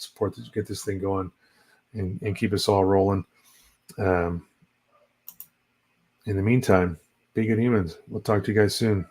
get this thing going, and keep us all rolling. In the meantime, be good humans. We'll talk to you guys soon.